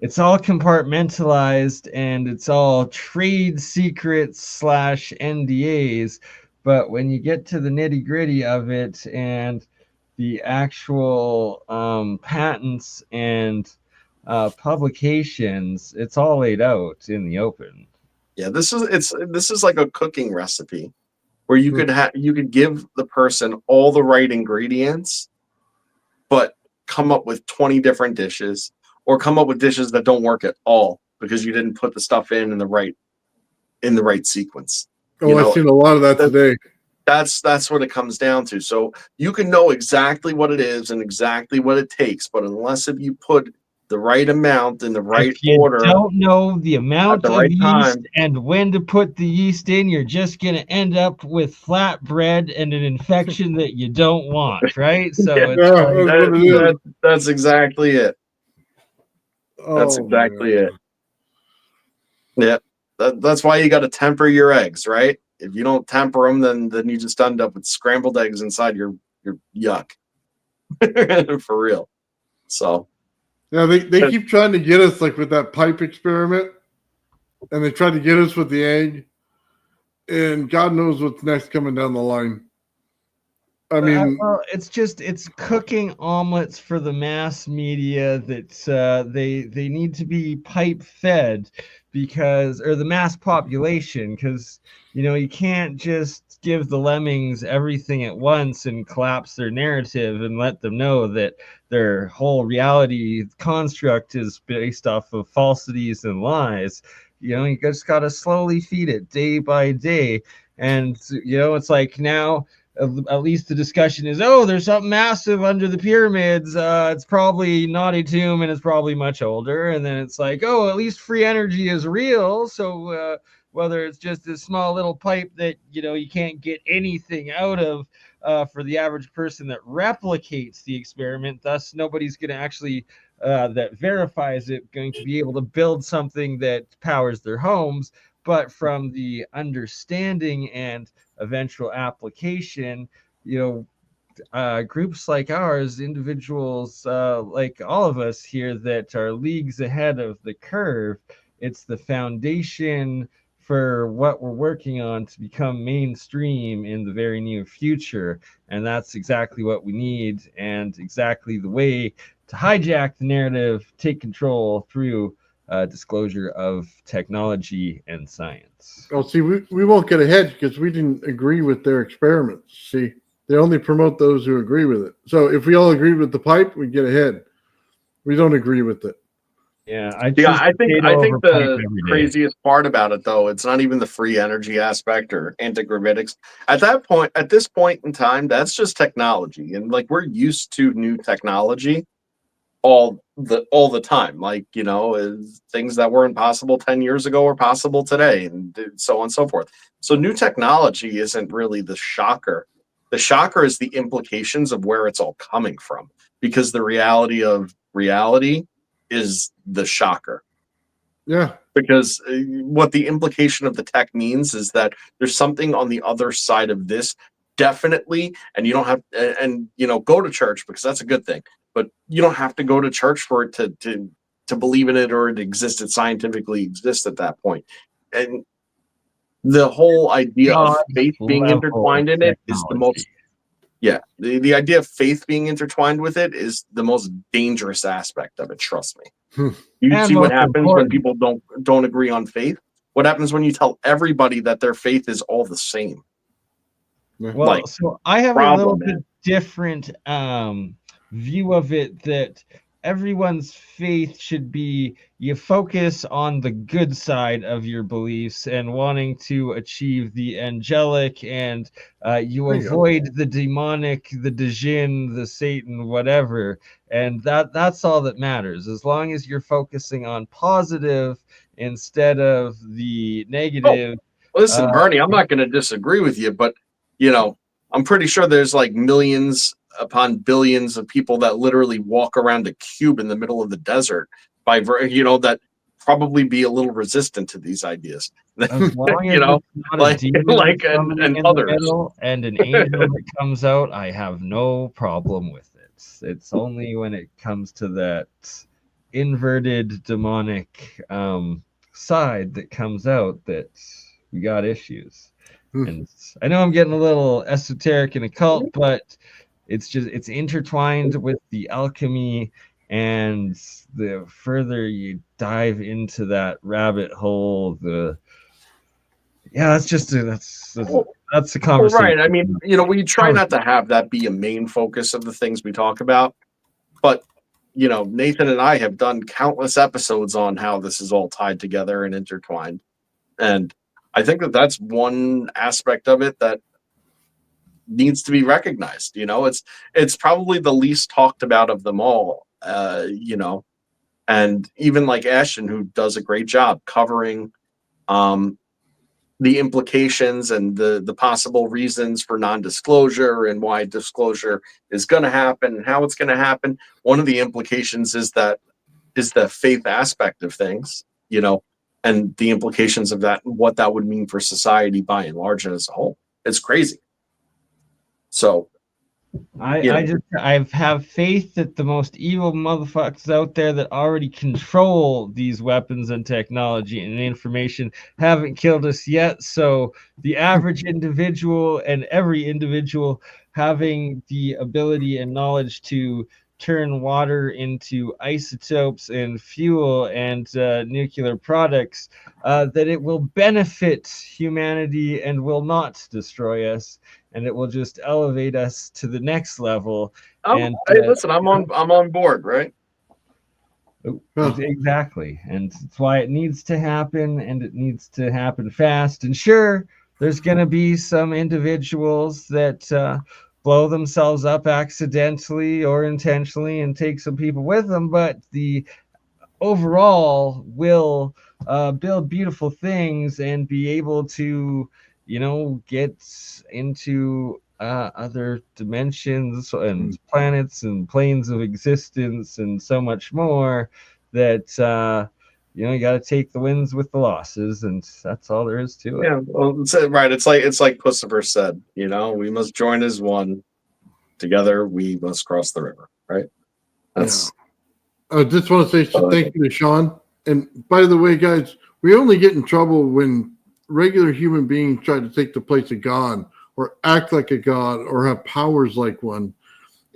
it's all compartmentalized and it's all trade secrets / NDAs. But when you get to the nitty gritty of it and the actual patents and publications, it's all laid out in the open. Yeah, this is like a cooking recipe where you could give the person all the right ingredients, but come up with 20 different dishes, or come up with dishes that don't work at all because you didn't put the stuff in the right sequence. I've seen a lot of that today. That's what it comes down to. So you can know exactly what it is and exactly what it takes, but unless if you put the right amount in the right order, don't know the amount of right yeast time, and when to put the yeast in, you're just going to end up with flat bread and an infection that you don't want, right? So that's exactly it. That's exactly it. Yeah, that's why you got to temper your eggs, right? If you don't temper them, then you just end up with scrambled eggs inside your yuck. For real. So yeah, they keep trying to get us, like with that pipe experiment, and they tried to get us with the egg, and God knows what's next coming down the line. I mean, well, it's cooking omelets for the mass media that they need to be pipe fed, or the mass population, because you can't just give the lemmings everything at once and collapse their narrative and let them know that their whole reality construct is based off of falsities and lies. You just got to slowly feed it day by day. And it's like, now at least the discussion is, there's something massive under the pyramids, it's probably Naughty Tomb and it's probably much older. And then it's like, at least free energy is real, so whether it's just a small little pipe that you can't get anything out of for the average person that replicates the experiment, thus nobody's going to actually that verifies it going to be able to build something that powers their homes, but from the understanding and eventual application, groups like ours, individuals like all of us here that are leagues ahead of the curve, it's the foundation for what we're working on to become mainstream in the very near future. And that's exactly what we need, and exactly the way to hijack the narrative, take control through disclosure of technology and science. Well, see, we won't get ahead because we didn't agree with their experiments. See, they only promote those who agree with it. So if we all agree with the pipe, we get ahead. We don't agree with it. Yeah, I think the craziest part about it, though, it's not even the free energy aspect or anti-gravitics. At this point in time, that's just technology, and like we're used to new technology all the time. Like, things that were impossible 10 years ago are possible today, and so on and so forth. So new technology isn't really the shocker. The shocker is the implications of where it's all coming from, because the reality of reality is the shocker. Yeah. Because what the implication of the tech means is that there's something on the other side of this, definitely, and you don't have and go to church, because that's a good thing, but you don't have to go to church for it to believe in it, or it scientifically exists at that point. And the whole idea of faith being intertwined in it is the most the idea of faith being intertwined with it is the most dangerous aspect of it. Trust me. You see what happens when people don't agree on faith. What happens when you tell everybody that their faith is all the same? Well, so I have a little bit different view of it, that everyone's faith should be, you focus on the good side of your beliefs and wanting to achieve the angelic, and you avoid the demonic, the djinn, the Satan, whatever. And that's all that matters. As long as you're focusing on positive instead of the negative. Listen, Bernie, I'm not going to disagree with you, but I'm pretty sure there's like millions upon billions of people that literally walk around a cube in the middle of the desert that probably be a little resistant to these ideas. As long as and others. And an angel that comes out, I have no problem with it. It's only when it comes to that inverted demonic side that comes out that we got issues. And I know I'm getting a little esoteric and occult, but it's intertwined with the alchemy, and the further you dive into that rabbit hole, that's a conversation. Right. I mean, we try not to have that be a main focus of the things we talk about, but Nathan and I have done countless episodes on how this is all tied together and intertwined, and I think that's one aspect of it that needs to be recognized. It's probably the least talked about of them all, and even like Ashton, who does a great job covering the implications and the possible reasons for non-disclosure and why disclosure is going to happen and how it's going to happen. One of the implications is the faith aspect of things, and the implications of that, what that would mean for society by and large and as a whole. It's crazy. So I have faith that the most evil motherfuckers out there that already control these weapons and technology and information haven't killed us yet. So the average individual, and every individual having the ability and knowledge to turn water into isotopes and fuel and nuclear products, that it will benefit humanity and will not destroy us, and it will just elevate us to the next level. Hey, listen, I'm on board, right? Exactly, and it's why it needs to happen, and it needs to happen fast. And sure, there's going to be some individuals that blow themselves up accidentally or intentionally and take some people with them, but the overall will build beautiful things and be able to get into other dimensions and planets and planes of existence and so much more, that you got to take the wins with the losses, and that's all there is to it. Yeah, well, right. It's like Pussifer said. We must join as one. Together, we must cross the river. Right. That's. I just want to say thank you to Sean. And by the way, guys, we only get in trouble when regular human beings try to take the place of God or act like a God or have powers like one.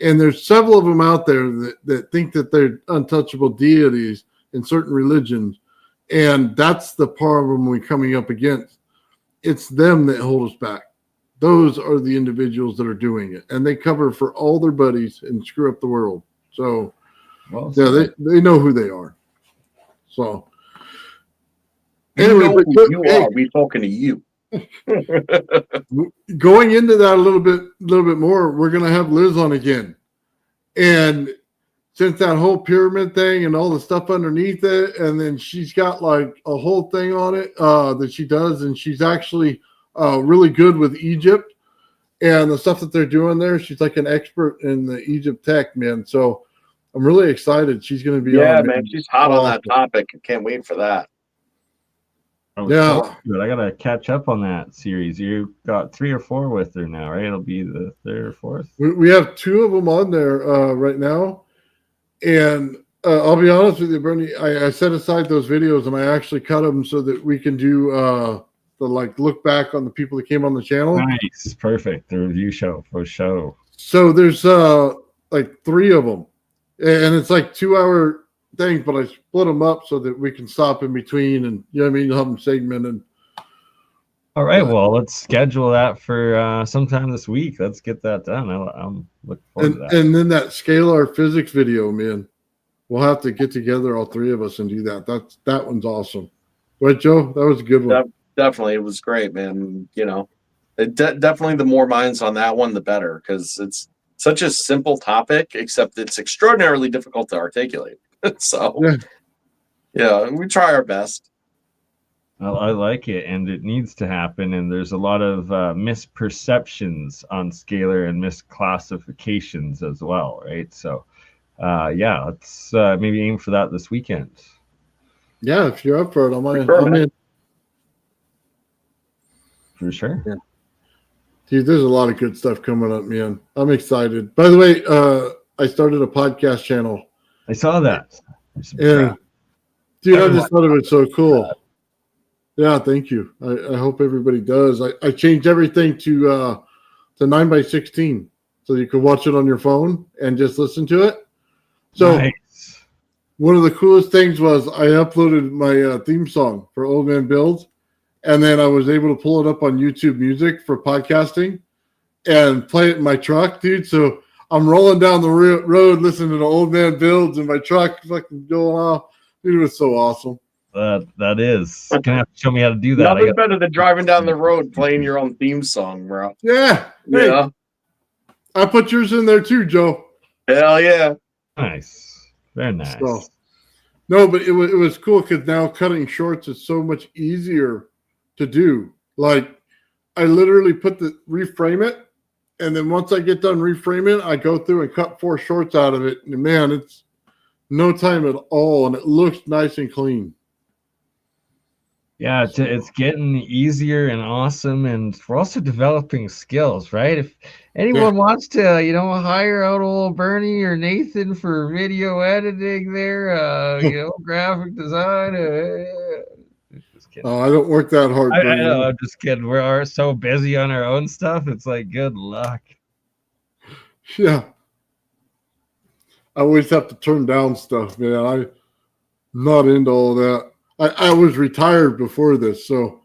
And there's several of them out there that think that they're untouchable deities in certain religions. And that's the problem we're coming up against. It's them that hold us back. Those are the individuals that are doing it. And they cover for all their buddies and screw up the world. So, they know who they are. So, anyway, you are. We talking to you. Going into that a little bit more, we're going to have Liz on again. And since that whole pyramid thing and all the stuff underneath it, and then she's got like a whole thing on it that she does, and she's actually really good with Egypt and the stuff that they're doing there. She's like an expert in the Egypt tech, man. So I'm really excited. She's going to be on. Yeah, man. She's hot on that topic. I can't wait for that. Yeah, I gotta catch up on that series. You got 3 or 4 with her now, right? It'll be the 3rd or 4th. We have 2 of them on there right now, and I'll be honest with you, Bernie. I set aside those videos and I actually cut them so that we can do the look back on the people that came on the channel. Nice, perfect. The review show for show. So there's 3 of them, and it's like 2-hour things, but I split them up so that we can stop in between, and have them segmented. All right, well, let's schedule that for sometime this week. Let's get that done. I'm looking forward to that. And then that scalar physics video, man, we'll have to get together, all 3 of us, and do that. That one's awesome, right, Joe? That was a good one. Definitely, it was great, man. Definitely the more minds on that one, the better, because it's such a simple topic, except it's extraordinarily difficult to articulate. So, yeah, we try our best. I like it, and it needs to happen. And there's a lot of misperceptions on scalar and misclassifications as well, right? So, let's maybe aim for that this weekend. Yeah, if you're up for it, I'm in. For sure. Yeah. Dude, there's a lot of good stuff coming up, man. I'm excited. By the way, I started a podcast channel. I saw that. Yeah. Dude, I just thought it was so cool. Yeah, thank you. I hope everybody does. I changed everything to 9x16 so you could watch it on your phone and just listen to it. So nice. One of the coolest things was I uploaded my theme song for Old Man Builds, and then I was able to pull it up on YouTube Music for podcasting and play it in my truck, dude. So I'm rolling down the road listening to Old Man Builds in my truck, fucking going off. Dude, it was so awesome. That is. You're gonna have to show me how to do that. Nothing better than driving down the road playing your own theme song, bro. Yeah. Hey, I put yours in there too, Joe. Hell yeah. Nice. Very nice. So, no, but it was cool because now cutting shorts is so much easier to do. Like, I literally reframe it. And then once I get done reframing, I go through and cut 4 shorts out of it. And man, it's no time at all. And it looks nice and clean. Yeah, it's getting easier and awesome. And we're also developing skills, right? If anyone wants to, hire out old Bernie or Nathan for video editing there, graphic design. Just kidding. Oh, I don't work that hard. I know, I'm just kidding. We're so busy on our own stuff. It's like, good luck. Yeah. I always have to turn down stuff, man. I'm not into all that. I was retired before this, so.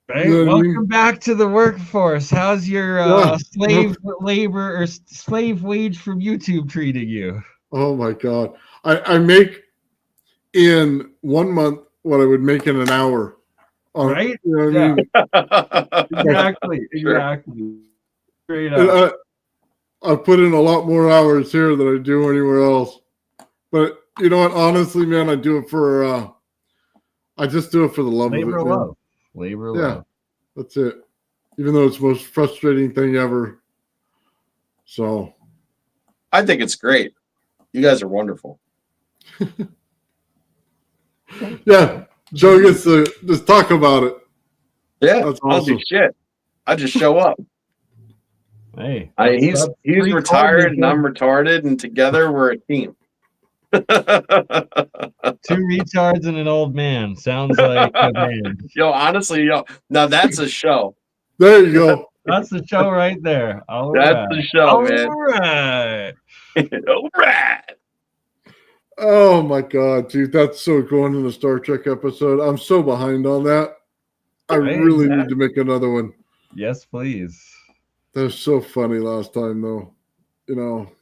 Right. Welcome back to the workforce. How's your slave labor or slave wage from YouTube treating you? Oh my God. I make in 1 month what I would make in an hour. Right? You know what I mean? Exactly. Straight up. I put in a lot more hours here than I do anywhere else. But you know what? Honestly, man, I do it for I just do it for the love Labor of it. Love. Labor love. That's it. Even though it's the most frustrating thing ever. So I think it's great. You guys are wonderful. Yeah, Joe gets to just talk about it. Yeah, That's I'll do awesome. shit. I just show up. Hey, He's pre-COVID, retired and good. I'm retarded, and together we're a team. 2 retards and an old man. Sounds like a band. Yo, honestly, now that's a show. There you go. That's the show right there. All That's right. the show, All man. right. All right. Oh my god, dude, that's so going in the Star Trek episode. I'm so behind on that. I Right, really need to make another one. Yes, please. That was so funny last time, though. You know,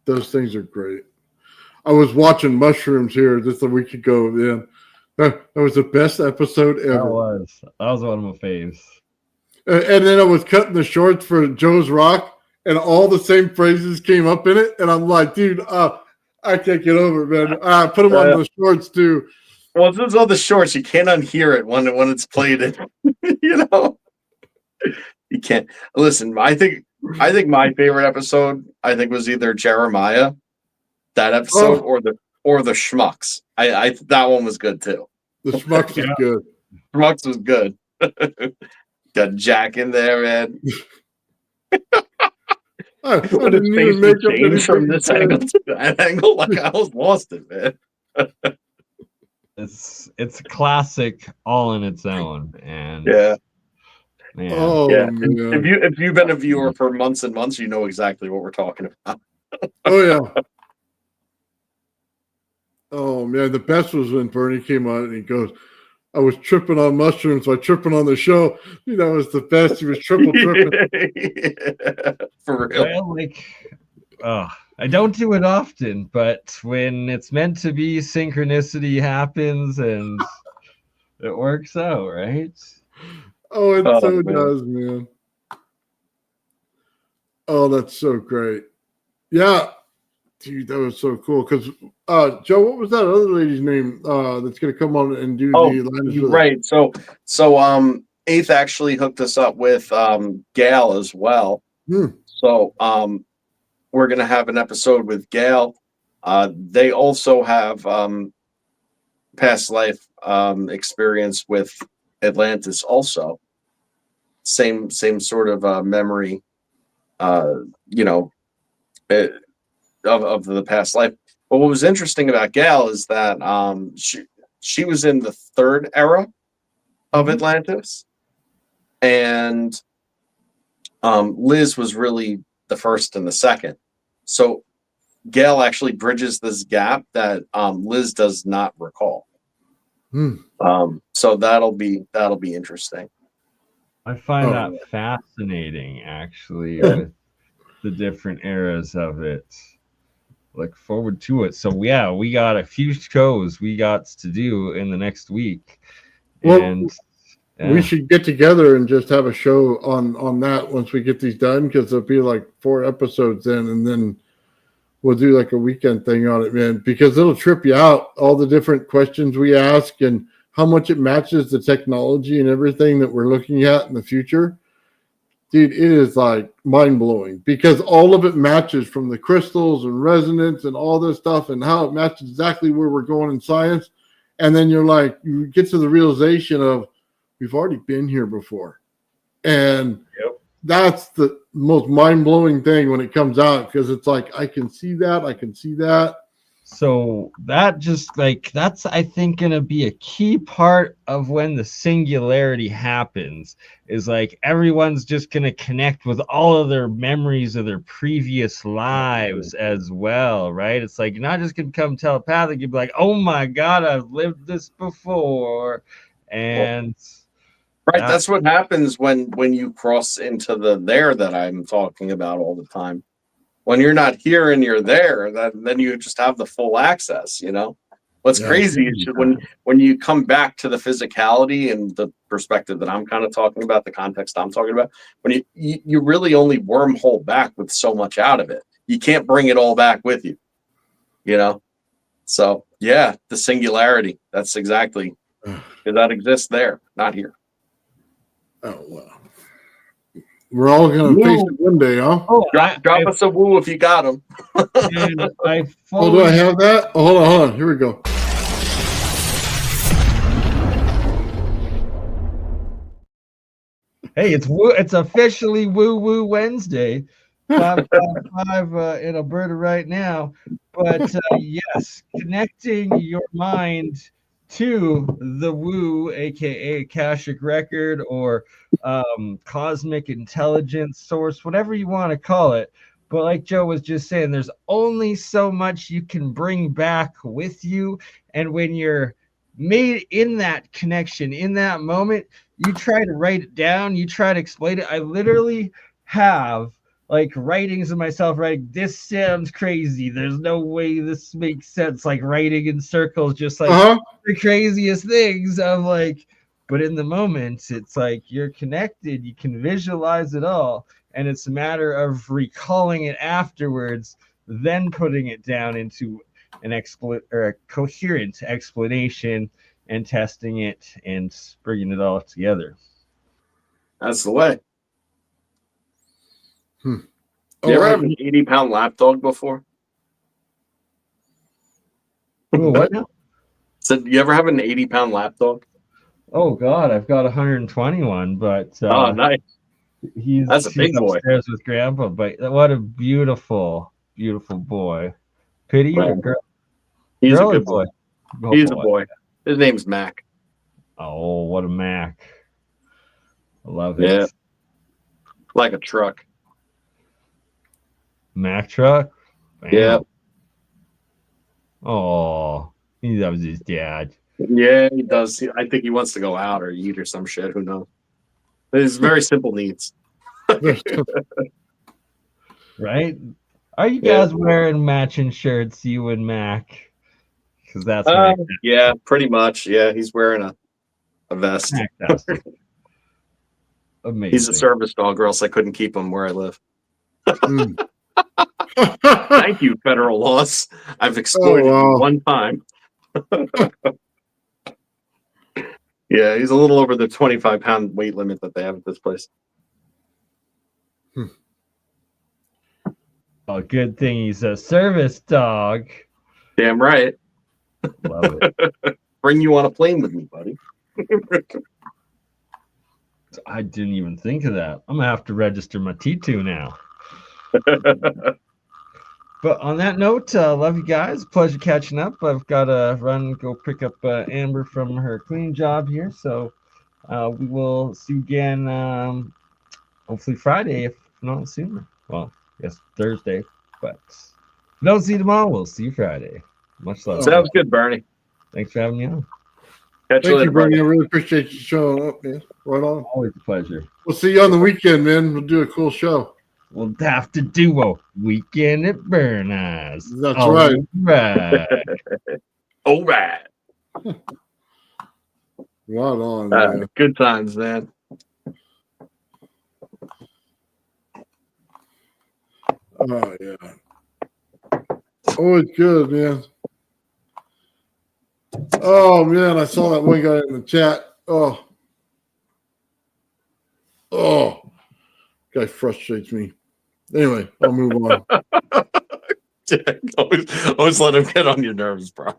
those things are great. I was watching Mushrooms here just a week ago, man. That was the best episode That ever. was one of my faves. And then I was cutting the shorts for Joe's Rock, and all the same phrases came up in it. And I'm like, dude, I can't get over it, man. I put them on the shorts too. Well, since all the shorts, you can't unhear it when it's played. You know, you can't listen. I think my favorite episode was either Jeremiah, that episode, or the Schmucks. I that one was good too. The Schmucks is good. Schmucks was good. Got Jack in there, man. I didn't even make up anything from this angle to that angle. Like I was lost it, man. It's a classic all in its own, and yeah. Man. Oh, yeah. man. If you've been a viewer for months and months, you know exactly what we're talking about. Oh yeah. Oh man, the best was when Bernie came on and he goes, I was tripping on mushrooms by tripping on the show. You know, it was the best. He was triple tripping. Yeah, for real. Well, like, I don't do it often, but when it's meant to be, synchronicity happens and it works out, right? Oh, it so man. does, man. Oh, that's so great. Yeah. Dude, that was so cool. Because, Joe, what was that other lady's name that's going to come on and do the Atlantis with right. So, Eighth actually hooked us up with Gail as well. So, we're going to have an episode with Gail. They also have past life experience with Atlantis also. Same sort of memory, you know, of the past life. But what was interesting about Gail is that she was in the third era of Atlantis, and Liz was really the first and the second. So Gail actually bridges this gap that Liz does not recall. So that'll be interesting. I find that fascinating, actually, with the different eras of it. Look forward to it. So yeah, we got a few shows we got to do in the next week. Well, and we should get together and just have a show on that once we get these done, because there'll be like 4 episodes in, and then we'll do like a weekend thing on it, man, because it'll trip you out, all the different questions we ask and how much it matches the technology and everything that we're looking at in the future. Dude, it is like mind-blowing, because all of it matches, from the crystals and resonance and all this stuff, and how it matches exactly where we're going in science. And then you're like, you get to the realization of, we've already been here before. And that's the most mind-blowing thing when it comes out, because it's like, I can see that. So that just that's, I think, going to be a key part of when the singularity happens, is like everyone's just going to connect with all of their memories of their previous lives as well, right? It's like, you're not just going to become telepathic. You'd be like, oh my God, I've lived this before. And right, that's what happens when you cross into the there that I'm talking about all the time. When you're not here and you're there, then you just have the full access, you know? What's crazy is when you come back to the physicality and the perspective that I'm kind of talking about, the context I'm talking about, when you really only wormhole back with so much out of it. You can't bring it all back with you, you know? So, yeah, the singularity, that's exactly, because that exists there, not here. Oh, wow. We're all going to face it one day, huh? Oh, drop us a woo if you got them. And I do I have that? Oh, hold on. Here we go. Hey, it's officially Woo Woo Wednesday. 555 in Alberta right now. But yes, connecting your mind to the woo, aka Akashic Record, or cosmic intelligence source, whatever you want to call it. But like Joe was just saying, there's only so much you can bring back with you. And when you're made in that connection, in that moment, you try to write it down, you try to explain it. I literally have like writings of myself writing, this sounds crazy, there's no way this makes sense, like writing in circles, just like the craziest things of like, but in the moment it's like you're connected, you can visualize it all, and it's a matter of recalling it afterwards, then putting it down into an a coherent explanation and testing it and bringing it all together. That's the way. Hmm. You ever have an 80-pound lapdog before? Ooh, what now? So, you ever have an 80-pound lapdog? Oh God, I've got 121, but Oh, nice. That's a big boy. Upstairs with Grandpa. But what a beautiful, beautiful boy. Pity or girl? He's girl a good boy. Oh, He's a boy. His name's Mac. Oh, what a Mac! I love it. Yeah, like a truck. Mac truck. Bam. Yeah. Oh, he loves his dad. Yeah, he does. I think he wants to go out or eat or some shit. Who knows? It's very simple needs. Right? Are you guys wearing matching shirts, you and Mac? Because that's yeah, pretty much. Yeah, he's wearing a vest. Fantastic. Amazing. He's a service dog, or else I couldn't keep him where I live. Mm. Thank you, federal laws. I've exploited you one time. Yeah, he's a little over the 25-pound weight limit that they have at this place. Oh, good thing he's a service dog. Damn right. Love it. Bring you on a plane with me, buddy. I didn't even think of that. I'm gonna have to register my T2 now. But on that note, love you guys. Pleasure catching up. I've got to run, go pick up Amber from her cleaning job here. So we will see you again, hopefully Friday, if not sooner. Well, I guess Thursday. But if we don't see you tomorrow, we'll see you Friday. Much love. Sounds good, Bernie. Thanks for having me on. Catch you later, Bernie. I really appreciate you showing up, man. Right on. Always a pleasure. We'll see you on the weekend, man. We'll do a cool show. We'll have to do a weekend at BurnEye. That's right. All right. Right on, man. Good times, man. Oh, yeah. Always good, man. Oh, man, I saw that one guy in the chat. Oh, guy frustrates me. Anyway, I'll move on. always let him get on your nerves, bro.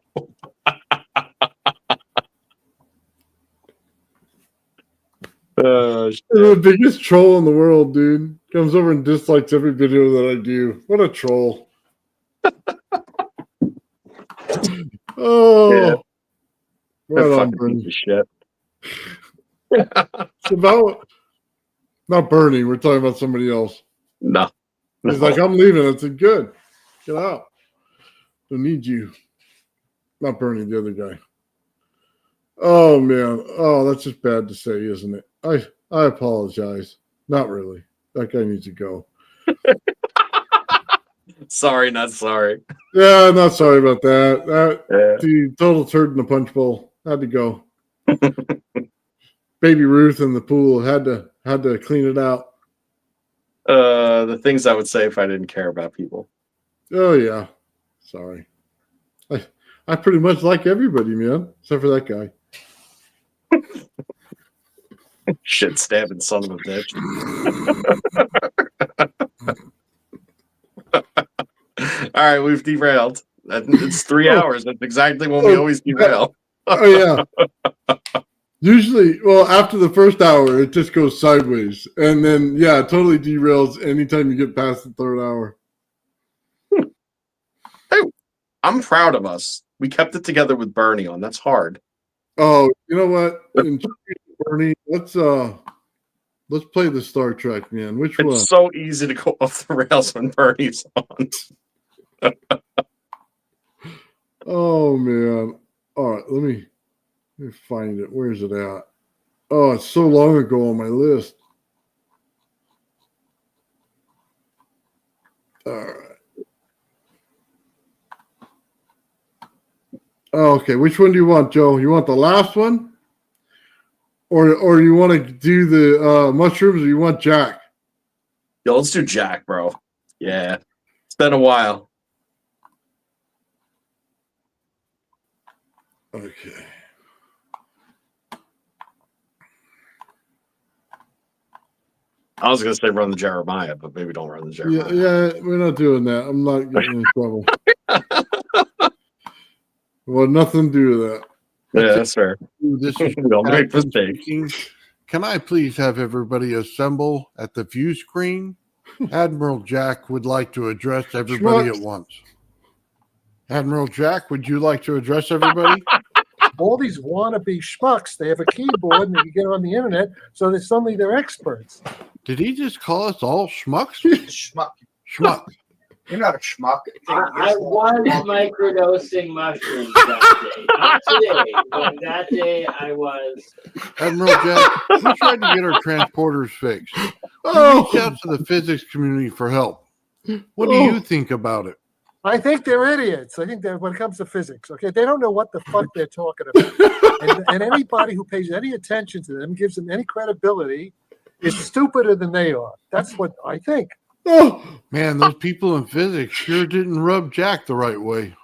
The biggest troll in the world, dude. Comes over and dislikes every video that I do. What a troll. Oh. Yeah. Right on, Bernie. Shit. It's about not Bernie. We're talking about somebody else. No. He's like, I'm leaving. I said, good. Get out. Don't need you. Not Bernie, the other guy. Oh, man. Oh, that's just bad to say, isn't it? I apologize. Not really. That guy needs to go. Sorry, not sorry. Yeah, not sorry about that. The total turd in the punch bowl. Had to go. Baby Ruth in the pool had to clean it out. The things I would say if I didn't care about people. Oh yeah. Sorry. I pretty much like everybody, man, except for that guy. Shit stabbing son of a bitch. All right, we've derailed. It's 3 hours. That's exactly when we always derail. Oh yeah. Usually, well, after the first hour, it just goes sideways, and then it totally derails anytime you get past the third hour. Hey, I'm proud of us. We kept it together with Bernie on. That's hard. Oh, you know what? Bernie, let's play the Star Trek, man. Which one? It's so easy to go off the rails when Bernie's on. Oh man! All right, let me find it. Where's it at? Oh, it's so long ago on my list. All right. Oh, okay, which one do you want, Joe? You want the last one, or you want to do the mushrooms, or you want Jack? Yo, let's do Jack, bro. Yeah, it's been a while. Okay. I was gonna say run the Jeremiah, but maybe don't run the Jeremiah. Yeah, we're not doing that. I'm not getting in trouble. Well, nothing to do with that. Yeah, that's fair. This is We'll make mistakes. Can I please have everybody assemble at the view screen? Admiral Jack would like to address everybody at once. Admiral Jack, would you like to address everybody? All these wannabe schmucks, they have a keyboard and they can get on the internet, so that suddenly they're experts. Did he just call us all schmucks? Schmuck. Schmuck. You're not a schmuck. I was microdosing mushrooms that day. Not today, but that day I was. Admiral Jack, we tried to get our transporters fixed. We reached out to the physics community for help. What do you think about it? I think they're idiots. I think that when it comes to physics, okay, they don't know what the fuck they're talking about. And anybody who pays any attention to them, gives them any credibility, is stupider than they are. That's what I think. Oh, man, those people in physics sure didn't rub Jack the right way.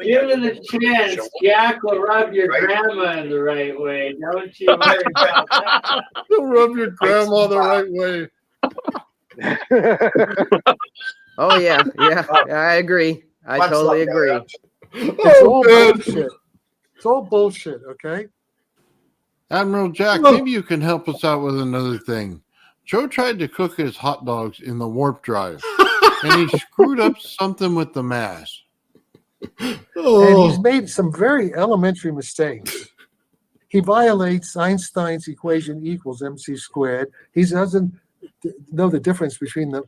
Given the chance, Jack will rub your grandma in the right way. Don't you worry about that. He'll rub your grandma the right way. Oh yeah, I agree. I totally agree. It's all bullshit. It's all bullshit, okay? Admiral Jack, maybe you can help us out with another thing. Joe tried to cook his hot dogs in the warp drive, and he screwed up something with the mass. And he's made some very elementary mistakes. He violates Einstein's equation equals mc squared. He doesn't know the difference between the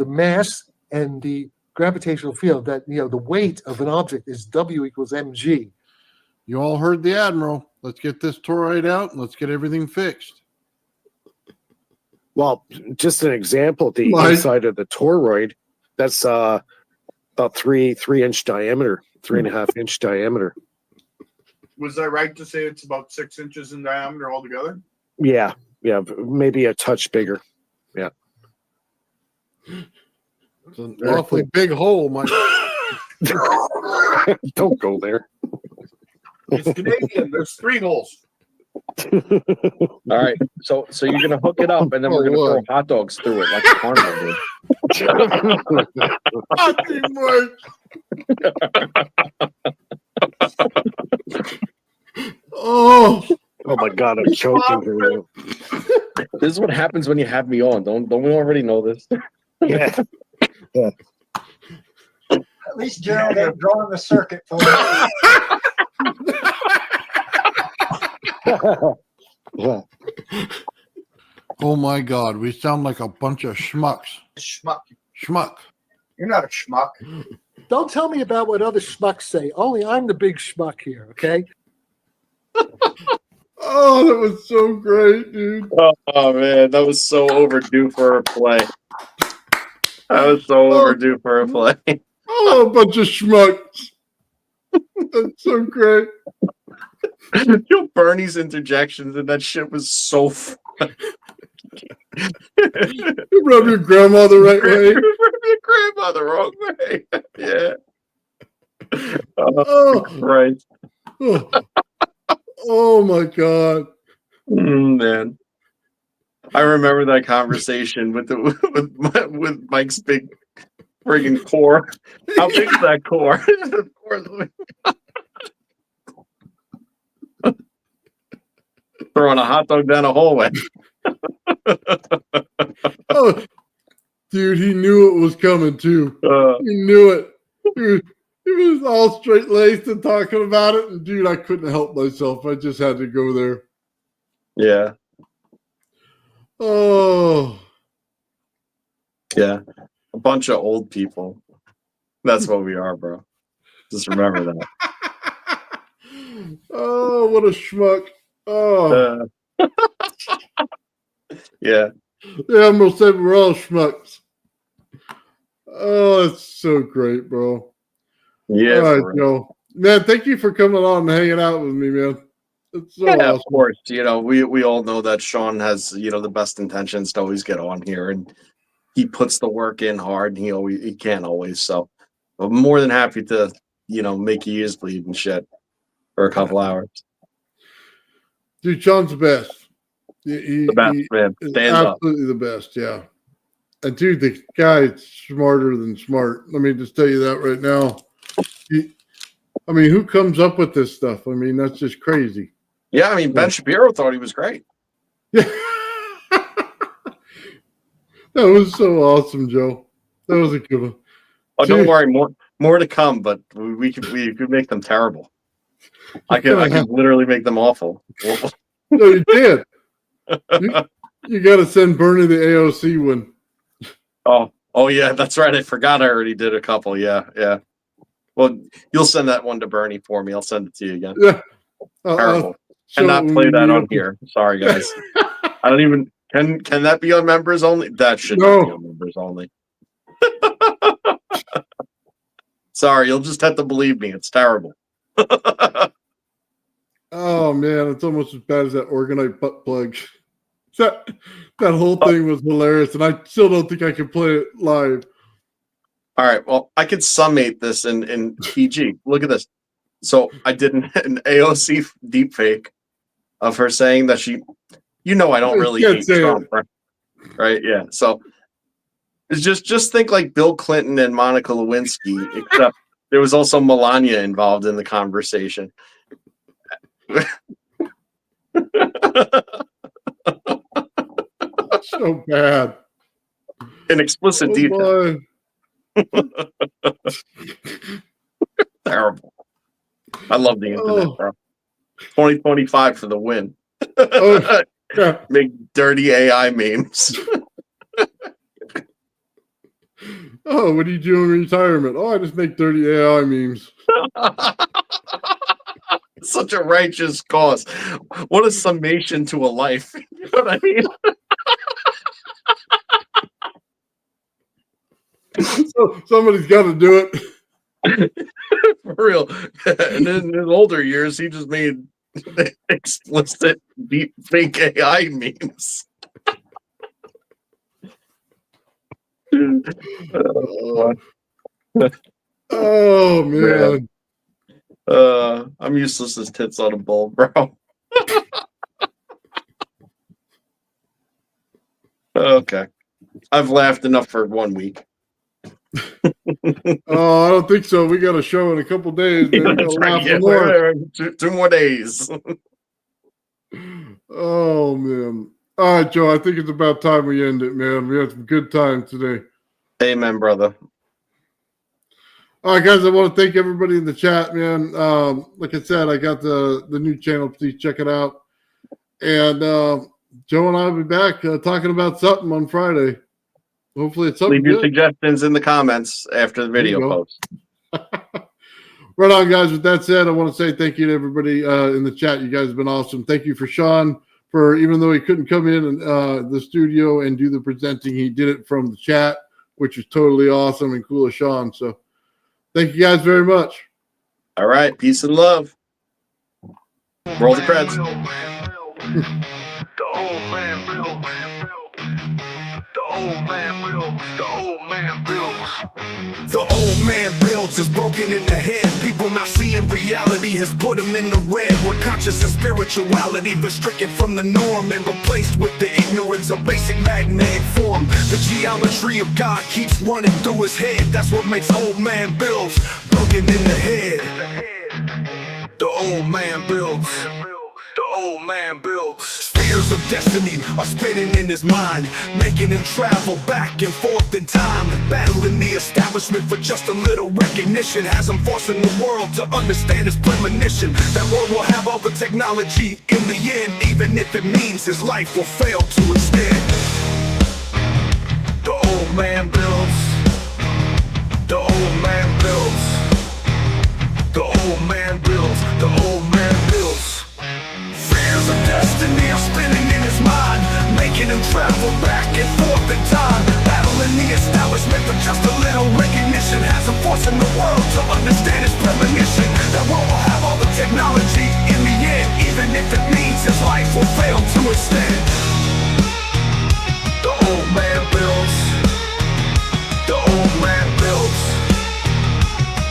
mass and the gravitational field, that the weight of an object is W equals mg. You all heard the Admiral. Let's get this toroid out and let's get everything fixed. Well, just an example, the Mike. inside of the toroid, that's about 3-inch diameter, 3.5-inch diameter. Was I right to say it's about 6 inches in diameter altogether? Yeah, maybe a touch bigger. Yeah. It's an awfully big hole, Mike. Don't go there. It's Canadian. There's 3 holes. All right, so you're gonna hook it up, and then we're gonna throw hot dogs through it like a carnival, dude. Oh my God, I'm choking here. This is what happens when you have me on. Don't we already know this? Yeah. At least Gerald ain't drawing the circuit for Yeah. Oh my God, we sound like a bunch of schmucks. Schmuck. Schmuck. You're not a schmuck. Don't tell me about what other schmucks say. Only I'm the big schmuck here, okay? Oh, that was so great, dude. Oh man, that was so overdue for a play. That was so overdue for a play. Oh, a bunch of schmucks. That's so great. Bernie's interjections and that shit was so fun. You rub your grandma the right way. Rub your grandma the wrong way. Yeah. Oh, right. Oh my God. Man. I remember that conversation with Mike's big friggin' core. How big is that core? Throwing a hot dog down a hallway. Oh, dude, he knew it was coming too. Uh, He knew it. He was all straight laced and talking about it. And dude, I couldn't help myself. I just had to go there. yeah. Oh, Yeah. A bunch of old people. That's what we are, bro. Just remember that. oh, what a schmuck. Oh, Yeah. the Admiral said we're all schmucks. Oh, that's so great, bro. Yeah. All right, for real. Joe. Man, thank you for coming on and hanging out with me, man. It's so Yeah, awesome. of course. We all know that Sean has, the best intentions to always get on here, and he puts the work in hard, and he can't always. So I'm more than happy to, make your ears bleed and shit for a couple hours. Dude, Sean's the best. The best, man. is Stand up. absolutely the best, yeah. And dude, the guy's smarter than smart. Let me just tell you that right now. Who comes up with this stuff? That's just crazy. Yeah, Ben Shapiro thought he was great. Yeah. That was so awesome, Joe. That was a good one. Oh, don't worry, more to come, but we could make them terrible. I could literally make them awful. No, you did. You got to send Bernie the AOC one. Oh yeah, that's right. I forgot I already did a couple. Yeah. Well, you'll send that one to Bernie for me. I'll send it to you again. Yeah. Terrible. Cannot play that on here. Sorry, guys. I don't even. Can that be on members only? That should not be on members only. Sorry, you'll just have to believe me. It's terrible. Oh man, it's almost as bad as that organite butt plug. That whole thing was hilarious, and I still don't think I can play it live. All right, well, I could summate this in PG. Look at this. So I did an AOC deep fake of her saying that she, I don't really hate Trump, right? Yeah. So it's just think like Bill Clinton and Monica Lewinsky, except there was also Melania involved in the conversation. So bad. In explicit detail. Terrible. I love the internet, bro. 2025 for the win. Yeah. Make dirty AI memes. Oh, what do you do in retirement? Oh, I just make dirty AI memes. Such a righteous cause. What a summation to a life. You know what I mean? So somebody's got to do it. For real. And in his older years, he just made explicit deep fake AI memes. Oh man. I'm useless as tits on a bull, bro. Okay. I've laughed enough for 1 week. Oh, I don't think so. We got a show in a couple days. Man. That's right. Yeah, more. Two more days. Oh man. All right, Joe. I think it's about time we end it, man. We had some good time today. Amen, brother. All right, guys. I want to thank everybody in the chat, man. Like I said, I got the new channel. Please check it out. And Joe and I will be back talking about something on Friday. Hopefully, it's something. Leave your good. suggestions in the comments after the video post. Right on, guys. With that said, I want to say thank you to everybody in the chat. You guys have been awesome. Thank you for Sean for, even though he couldn't come in the studio and do the presenting, he did it from the chat, which is totally awesome and cool of Sean. So thank you guys very much. All right. Peace and love. Roll the creds. The old man builds. The old man builds. The old man builds. The old man builds is broken in the head. People not seeing reality has put them in the red. Where conscious and spirituality been stricken from the norm and replaced with the ignorance of basic magnetic form. The geometry of God keeps running through his head. That's what makes old man builds broken in the head. The old man builds. The old old man builds. Spheres of destiny are spinning in his mind, making him travel back and forth in time, battling the establishment for just a little recognition, has him forcing the world to understand his premonition. That world will have all the technology in the end, even if it means his life will fail to extend. The old man builds. The old man builds. The old man builds. The old man builds. Fears of destiny are spinning in his mind, making him travel back and forth in time, battling the establishment for just a little recognition, has him forcing the world to understand his premonition. That world will have all the technology in the end, even if it means his life will fail to extend. The old man builds. The old man builds.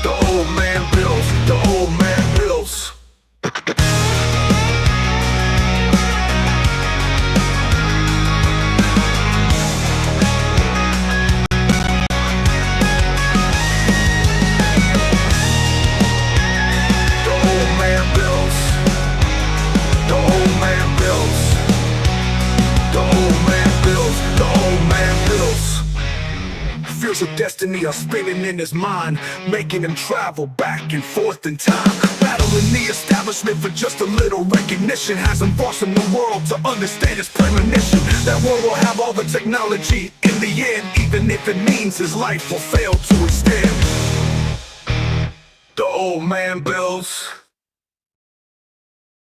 The old man builds. The old man builds. Fears of destiny are spinning in his mind, making him travel back and forth in time, battling the establishment for just a little recognition, has him forcing the world to understand his premonition. That world will have all the technology in the end, even if it means his life will fail to extend. The old man builds.